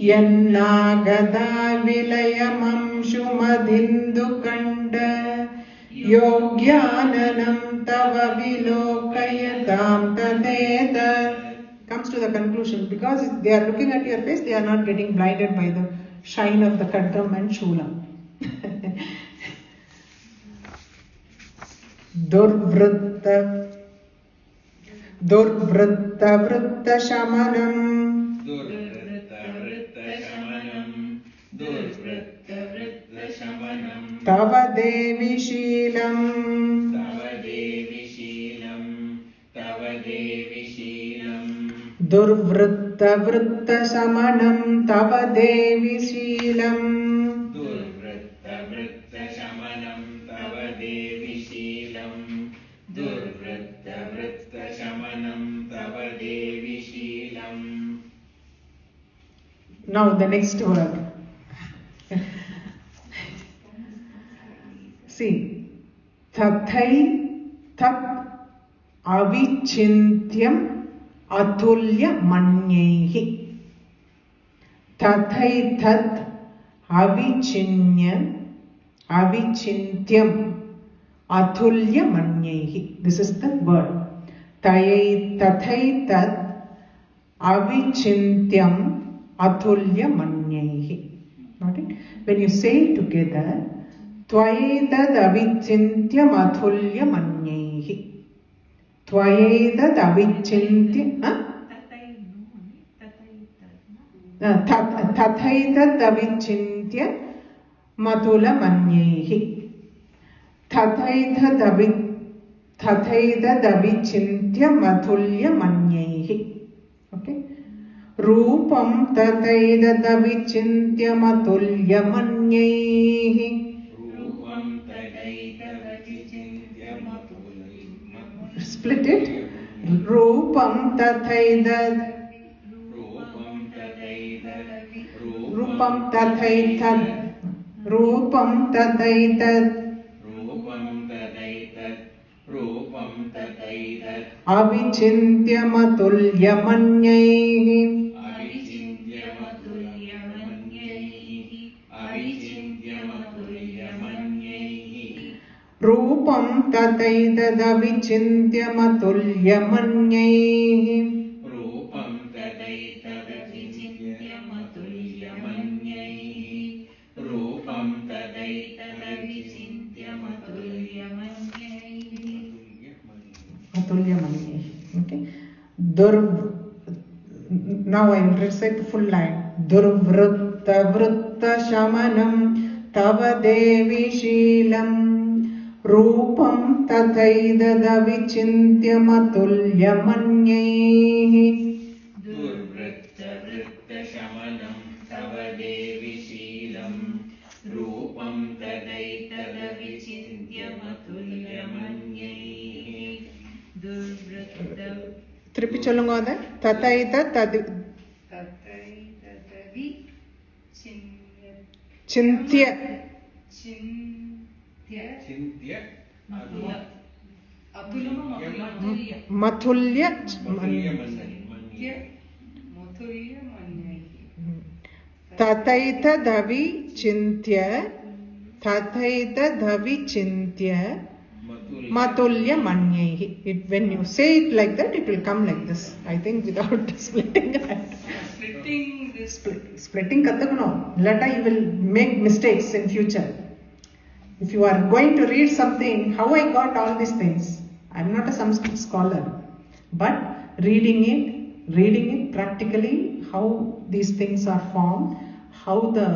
यन्नागदा विलयमंशुमदिन्दुकण्ड योग्याननं तव विलोकयतां तदेतत्. Comes to the conclusion, because they are looking at your face, they are not getting blinded by the shine of the Khadgam and Shulam. Durvritta vritta shamanam Tava devi shilam Durvritta vritta shamanam Tava devi shilam Durvritta vritta shamanam Tava devi shilam Durvritta vritta shamanam Tava devi shilam. Now the next word. See, tathai tat avichintyam atulya manyehi. Tathai tat avichintyam atulya manyehi. This is the word. Tathai tat avichintyam atulya manyehi. Got it? When you say it together, Tvayetad avichintyam atulya manyehi. Tvayetad avichintyam. Tathaitat avichintyam matula manyehi. Tathaitat avichintyam atulya manyehi. Okay. Rupam tathaitat avichintyam atulya manyehi. Split it. Rupam tathaitat avichintyam atulya manyehi. रूपं तथैतदविचिन्त्यमतुल्यमन्यैः रूपं तदैतदविचिन्त्यमतुल्यमन्यैः रूपं तदैतदविचिन्त्यमतुल्यमन्यैः Atulyamanyaihi. Okay. Now I will recite the full line. Durvritta vritta shamanam tava devi sheelam rupam tathaidadavichintyamatulyamanyaih. दुर्वृत्तवृत्तशमनं तव देवि शीलं रूपं तदैतदविचिन्त्यमतुल्यमन्यैः दुर्वृत्त திருப்பி சொல்லுங்க அதை ததைத ததி तथैतदवि சிந்திய चिन्त्य चिन्त्य மதுல்ய तथैतदवि चिन्त्य Matulyamanyaihi. When you say it like that, it will come like this. I think without splitting it. Splitting kathakanum. Later you will make mistakes in future. If you are going to read something, how I got all these things? I am not a Sanskrit scholar. But reading it practically, how these things are formed, how the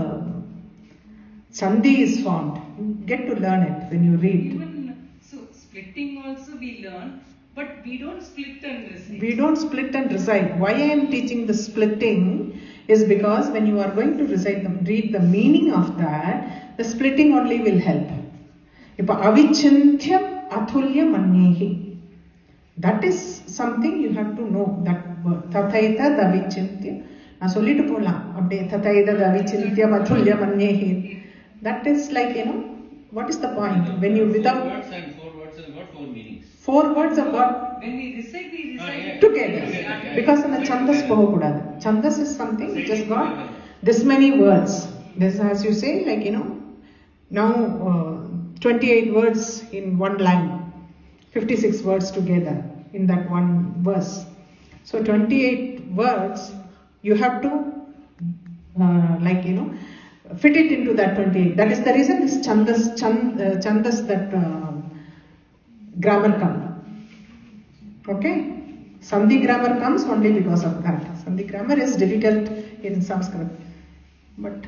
Sandhi is formed. You get to learn it when you read. Splitting also we learn, but we don't split and recite. We don't split and recite. Why I am teaching the splitting is because when you are going to read the meaning of that, the splitting only will help. Ipa avichintyam atulyamanyehi. That is something you have to know. That word. Tathaita davichintya. Na sollitu polam. Abde tathaita davichintya atulyamanyehi. That is like, what is the point? When you without... Four words and got four meanings. 4 words have got When we recite together. Because in the chandas pohakudadu. Chandas is something which has got this many words. This, as you say, like, now 28 words in one line. 56 words together in that one verse. So 28 words, you have to, fit it into that 28. That is the reason this chandas that grammar come. Okay? Sandhi grammar comes only because of that. Sandhi grammar is difficult in Sanskrit. But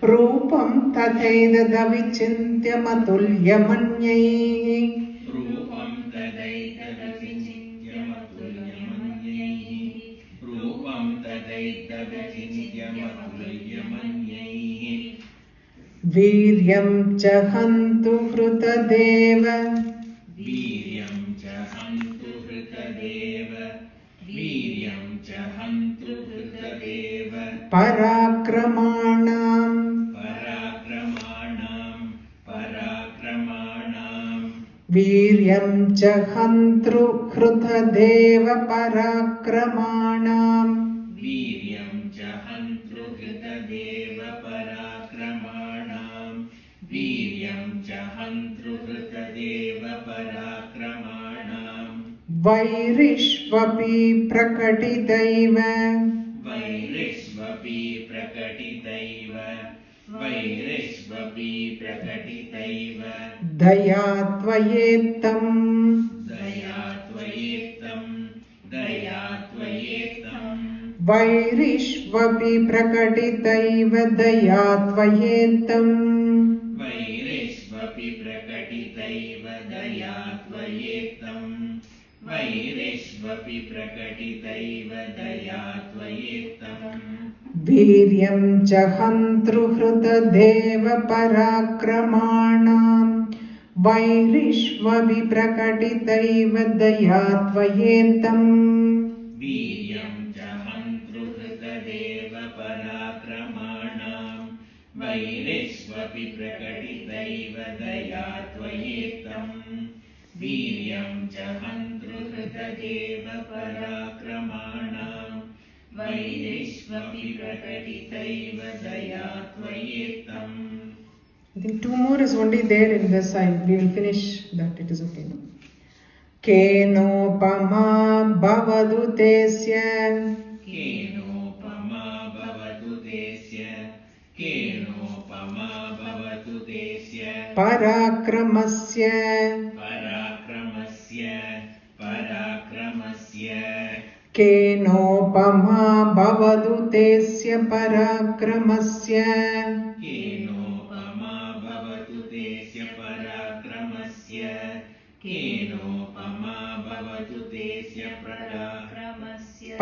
Rupam tathaidadavichintyamatulyamanyaih. Rupam tadaidavichintyamatulyamanyaih. Rupam tadaidavichintyamatulyamanyaih. Viryam chahantu hrutadeva. Viryam chahantu hrutadeva. Viryam chahantu hrutadeva. Parakramanam. Parakramanam. Viryam chahantru hrutadeva parakramanam. Viryam chahantu hrutadeva parakramanam. Viryam chahantu hrutadeva parakramanam. Vairishvapi prakatitaiva. Vairishvapi prakatitaiva. Vairishvapi prakatitaiva. Dayatvayetam. Dayatvayetam. Dayatvayetam. Vairishvapi prakatitaiva dayatvayetam. Vairishvapi prakatitaiva dayatvayetam. Vairishvapi prakatitaiva dayatvayetam. Viryam chahantru hrutadeva parakramanam. Vairishvapi prakatitaiva dayatvayetam. Viryam chahantru hrutadeva parakramanam. Vairishvapi prakatitaiva dayatvayetam. Viryam chahantru hrutadeva parakramanam. Vairishvapi prakatitaiva dayatvayetam. I think 2 more is only there in this. We will finish that. It is okay. No? Kenopama bhavadu tesya. Kenopama bhavatu tesya. Kenopama bhavatu tesya. Parakramasya. Parakramasya. Parakramasya. Kenopama bhavadu tesya parakramasya. Kenopama bhavatu tesya parakramasya. Kenopama bhavatu tesya parakramasya.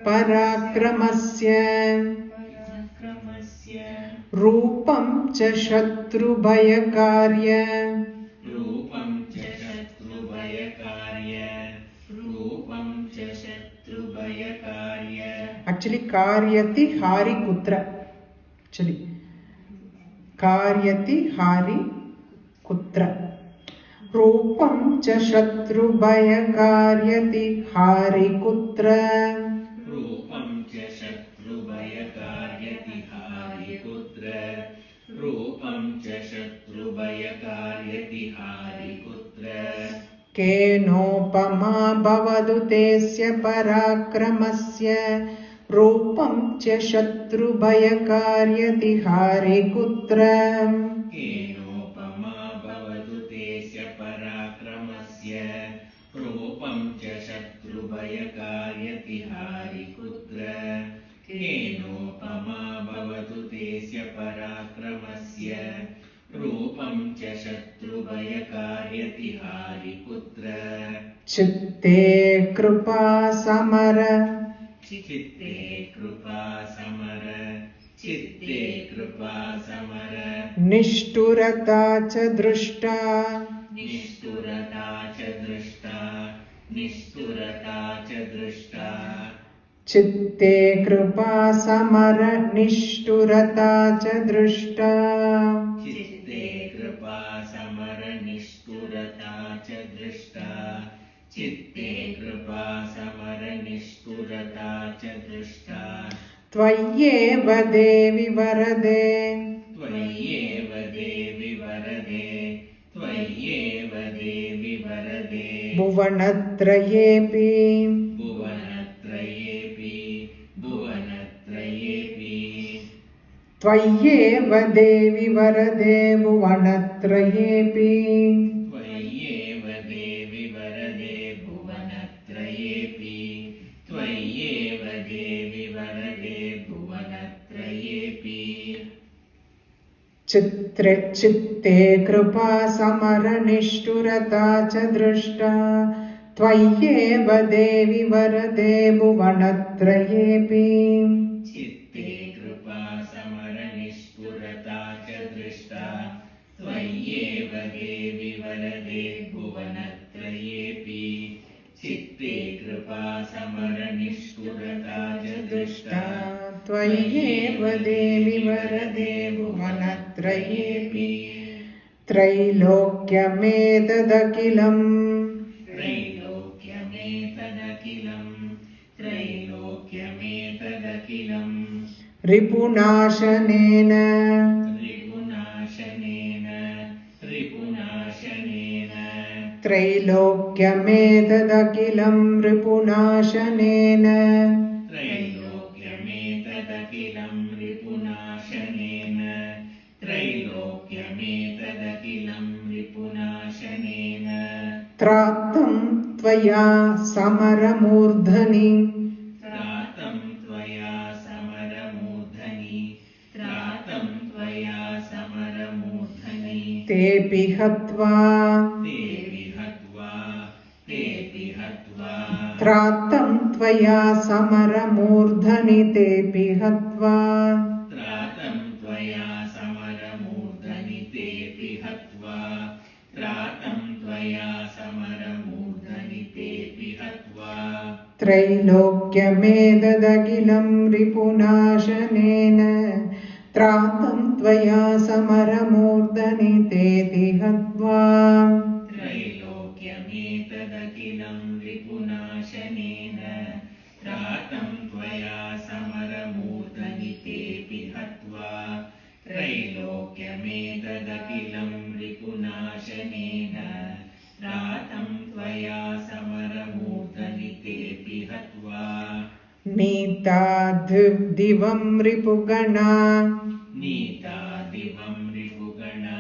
Parakramasya. Rupam cha shatrubhayakarya. Rupam cha shatrubhayakarya. Rupam cha shatrubhayakarya. Actually, karyati hari kutra. Actually, karyati hari kutra. Rupam cha shatrubhayakaryati hari kutra. Rupam cha shatrubhayakaryati hari kutra. Rupam cha shatrubhayakaryati hari kutra. Kenopama bhavadu tesya parakramasya. Rupam cha shatrubhayakaryati hari kutra. Kenopama bhavatu tesya parakramasya. Rupam cha shatrubhayakaryati hari kutra. Kenopama bhavatu tesya parakramasya. Rupam cha shatrubhayakaryati hari kutra. Chitte krupa samara. Chitte krupa samara. Chitte krupa samara. Nishturata cha drushta. Nishturata cha drushta. Nishturata cha drushta. Chitte krupa samara nishturata cha drushta. Chitte krupa samara nishturata cha drushta. Chitte krupa samara nishturata cha drushta. Tvayeva devi varade. Tvayeva devi varade. Tvayeva devi varade. Bhuvanatrayepi. Bhuvanatrayepi. Bhuvanatrayepi. Tvayeva devi varade bhuvanatrayepi. Tvayeva devi varade bhuvanatrayepi. Tvayeva devi varade bhuvanatrayepi. Chitte krupa samara nishturata cha drushta. Tvayeva devi varade bhuvanatrayepi. Chitte krupa samara nishturata cha drushta. Tvayeva devi varade bhuvanatrayepi. Chitte krupa samara nishturata cha drushta. Tvayeva devi varade bhuvanatrayepi. Trailokyamedadakilam. Trailokyamedadakilam. Trailokyamedadakilam. Ripunashanena. Ripunashanena. Ripunashanena. Trailokyamedadakilam ripunashanena. Trailokyamedadakilam ripunashanena. Trailokyamedadakilam ripunashanena. Tratam tvaya samaramurdhani. Tratam tvaya samaramurdhani. Tratam tvaya samaramurdhani. Tepi hatva. Tepi hatva. Tepi hatva. Tratam tvaya samaramurdhani tepi hatva. Tratam tvaya samaramurdhani tepi hatva. Tratam tvaya samaramurdhani tepi hatva. Trailokyamedadakilam ripunashanena. Tratam tvaya samaramurdhani tepi hatva. Trailokyamedadakilam ripunashanena. Tratam tvaya samaramurdhani tepi hatva. दकिलं रिपुनाशनेन त्रातं त्वया समरमूर्धनितेऽपि हत्वा नीता दिवं रिपुगणा नीता दिवं रिपुगणा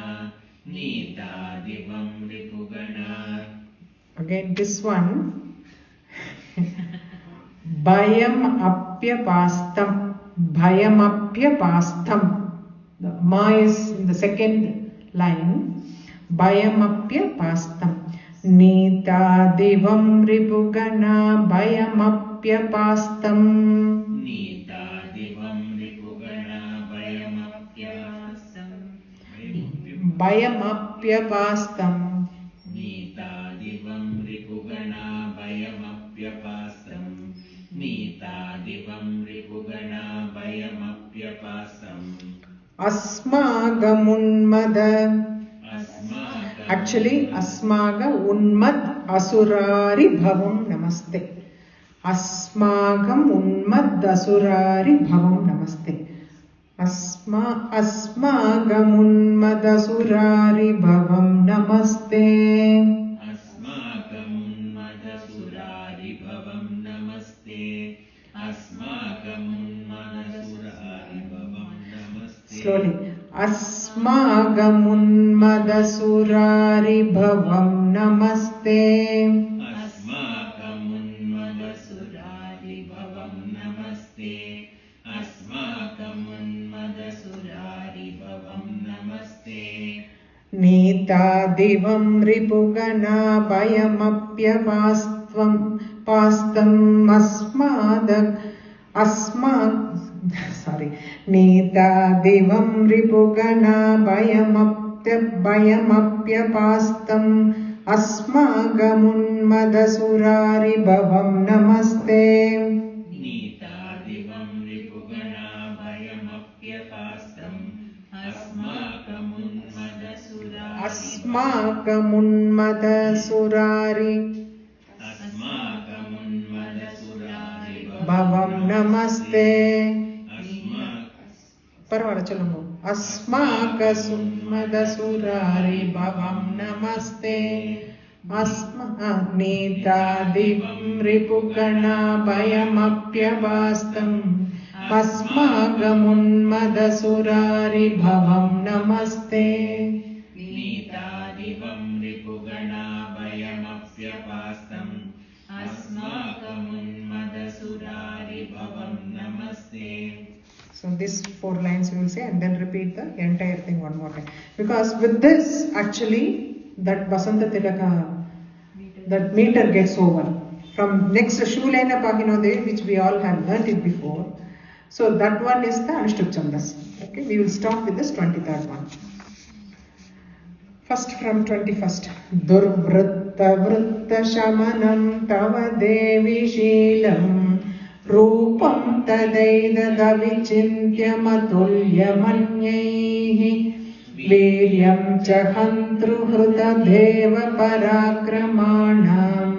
नीता दिवं रिपुगणा. Again this one Bhayam apyapastam. The ma is in the second line. Bhayam apyapastam. Nita divam ripugana bhayam apyapastam. Nita divam ripugana bhayam apyapastam. Bhayam apyapastam. Nita divam ripugana bhayam apyapastam. Nita divam ripugana bhayam apyapastam. Asmaga unmada. Actually, asmaga unmad asurari bhavam namaste. Asmagam unmad asurari bhavam namaste. Asmagam unmad asurari bhavam namaste. Asmagam unmad asurari bhavam namaste. Asmagam unmad asurari bhavam namaste. Slowly. Asmagam unmad asurari bhavam namaste. Asmagam unmad asurari bhavam namaste. Asmagam unmad asurari bhavam namaste. Nita divam ripugana bhayam apyapastam Nita divam ripugana bhayam apyapastam asmagam unmad asurari bhavam namaste. Nita divam ripugana bhayam apyapastam asmagam unmad asurari Asmagam unmad asurari bhavam namaste. Parvada chalungo. Asmaka surari bhavam namaste. Nita divam ripugana bhayam apyapastam asmagam unmad asurari bhavam namaste. Nita divam ripugana bhayam apyapastam asmagam unmad asurari bhavam namaste. So these 4 lines we will say and then repeat the entire thing one more time. Because with this actually that Basanta Tilaka, that meter gets over. From next Shulena Paginode, which we all have learnt it before. So that one is the Anushtup Chandas. Okay, we will start with this 23rd one. First from 21st. Durvritta vritta shamanam tava devi shilam Rupam tadaidada vichintya matulya manyaihi Viryam chahantru hruta deva parakramanam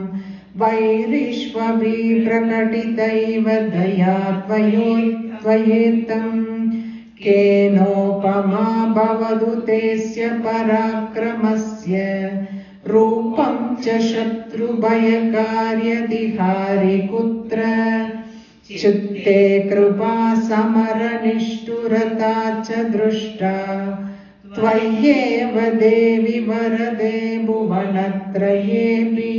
Vairishvavi prakatitaiva dayatvayetam Kenopama bhavadu tesya parakramasya Rupam cha shatru bhayakarya dihari kutra Chitte krupa samara nishturata cha drushta Tvayeva devi varade bhuvanatrayepi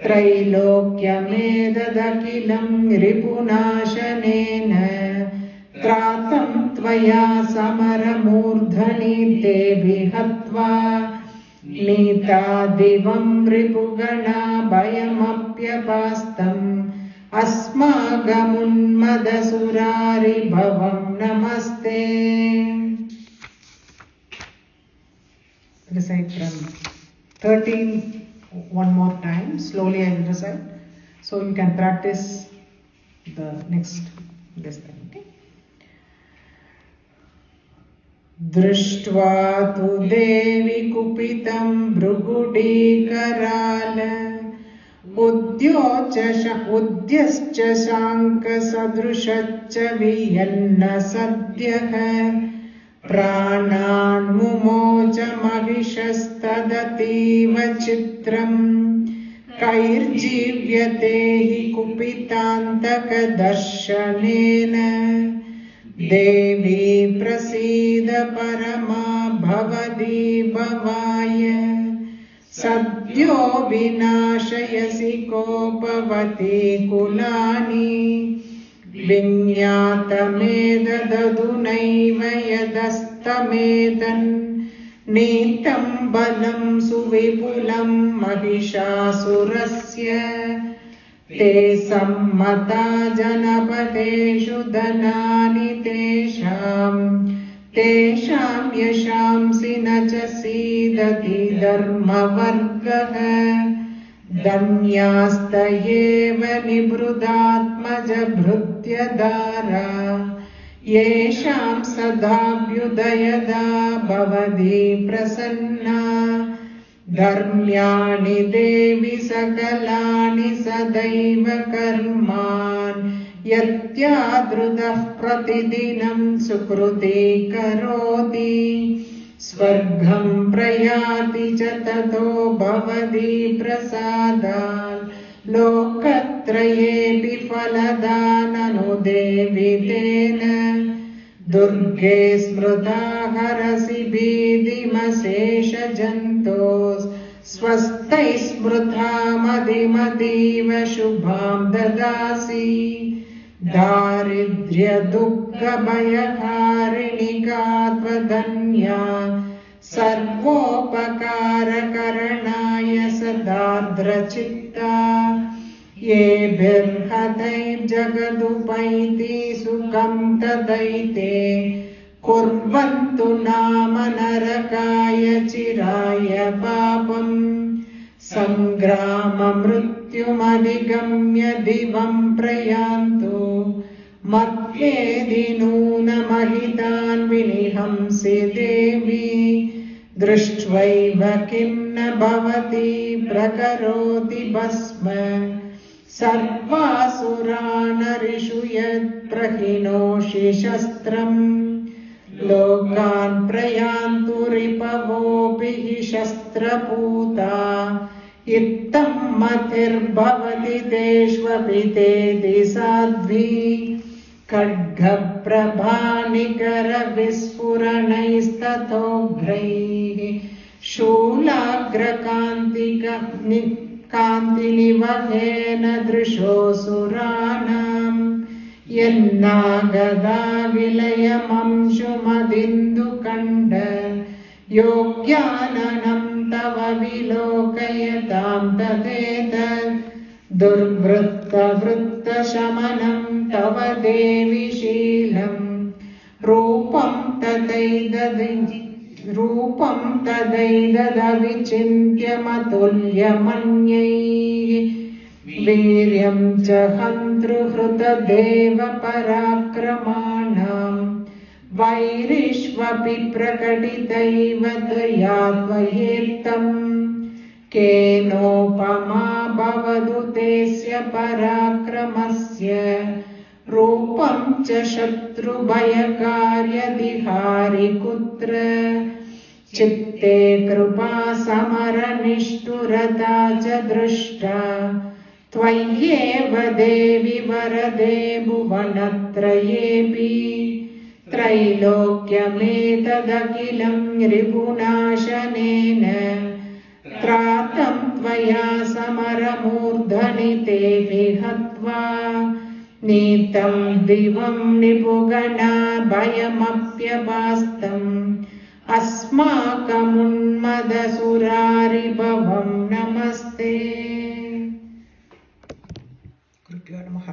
Trailokyamedadakilam ripunashanena Tratam tvaya samara murdhani devi hatva Nita divam ripugana bhayam apyapastam Asmagam unmad asurari bhavam namaste. Recite from 13 one more time. Slowly I will recite. So you can practice the next this thing. Okay? Drishtva tu devi kupitam brugudikaral Udyascha shanka sadrushaccha viyanna sadhyah प्राणान् मुमोच महिषस्तदतीव चित्रम् कैर्जीव्यते हि कुपितान्तकदर्शनेन देवी प्रसीद परमा भवदी भवाय सद्यो विनाशयसि कोपवती कुलानि विज्ञातमेतदधुनैव यदस्तमेतन् नीतं बलं सुविपुलं महिषासुरस्य ते सम्मता जनपदेषु धनानि तेषां यशांसि न च सीदति धर्मवर्गः धन्यास्तयेव निवृदात्मजभृत्यदारा येषां सदाभ्युदयदा भवदी प्रसन्ना धर्म्याणि देवि सकलानि सदैव कर्मान् यत्यादृतः प्रतिदिनं सुकृती करोति स्वर्गं प्रयाति च ततो भवदी प्रसादात् लोकत्रयेऽपि फलदाननु देवि तेन दुर्गे स्मृता हरसि भीतिमशेषजन्तोः स्वस्तैः स्मृता मदिमतीव शुभां ददासि दारिद्र्यदुःखभयहारिणिका त्वदन्या सर्वोपकारकरणाय सदार्द्रचित्ता येभिर्हतैर्जगदुपैति सुखं तदैते कुर्वन्तु नाम नरकाय चिराय पापम् सङ्ग्राममृत्युमधिगम्य दिवं प्रयान्तु मत्वेदि नूनमहितान् विनिहंसि देवी दृष्ट्वैव किं न भवति प्रकरोति भस्म सर्वासुरानरिषु यत्प्रहिणोषि शस्त्रम् लोकान् प्रयान्तु रिपवोऽपि हि शस्त्रपूता इत्थं मतिर्भवति तेष्वपि तेति साध्वी खड्गप्रभानिकरविस्फुरणैस्ततोग्रैः शूलाग्रकान्तिनिवहेन दृशोऽसुराणाम् यन्नागदा विलयमंशुमदिन्दुकण्ड योग्याननं तव विलोकयतां तदेतद् दुर्वृत्तवृत्तशमनं तव देवि शीलं रूपं तदैददविचिन्त्यमतुल्यमन्यैः वीर्यं च हन्तृहृतदेव पराक्रमाणां वैरिष्वपि प्रकटितैव त्वया त्वयेत्थम् केनोपमा भवतु तेस्य पराक्रमस्य रूपं च शत्रुभयकार्यदिहारि कुत्र चित्ते कृपा समरनिष्ठुरता च दृष्टा त्वय्येव देवि वरदे भुवनत्रयेऽपि त्रैलोक्यमेतदखिलं रिपुनाशनेन त्रातं त्वया समरमूर्धनि तेऽपि हत्वा नीतं दिवं निपुगणा भयमप्यभास्तम् अस्माकमुन्मदसुरारिभवं नमस्ते. गुरुभ्यो नमः.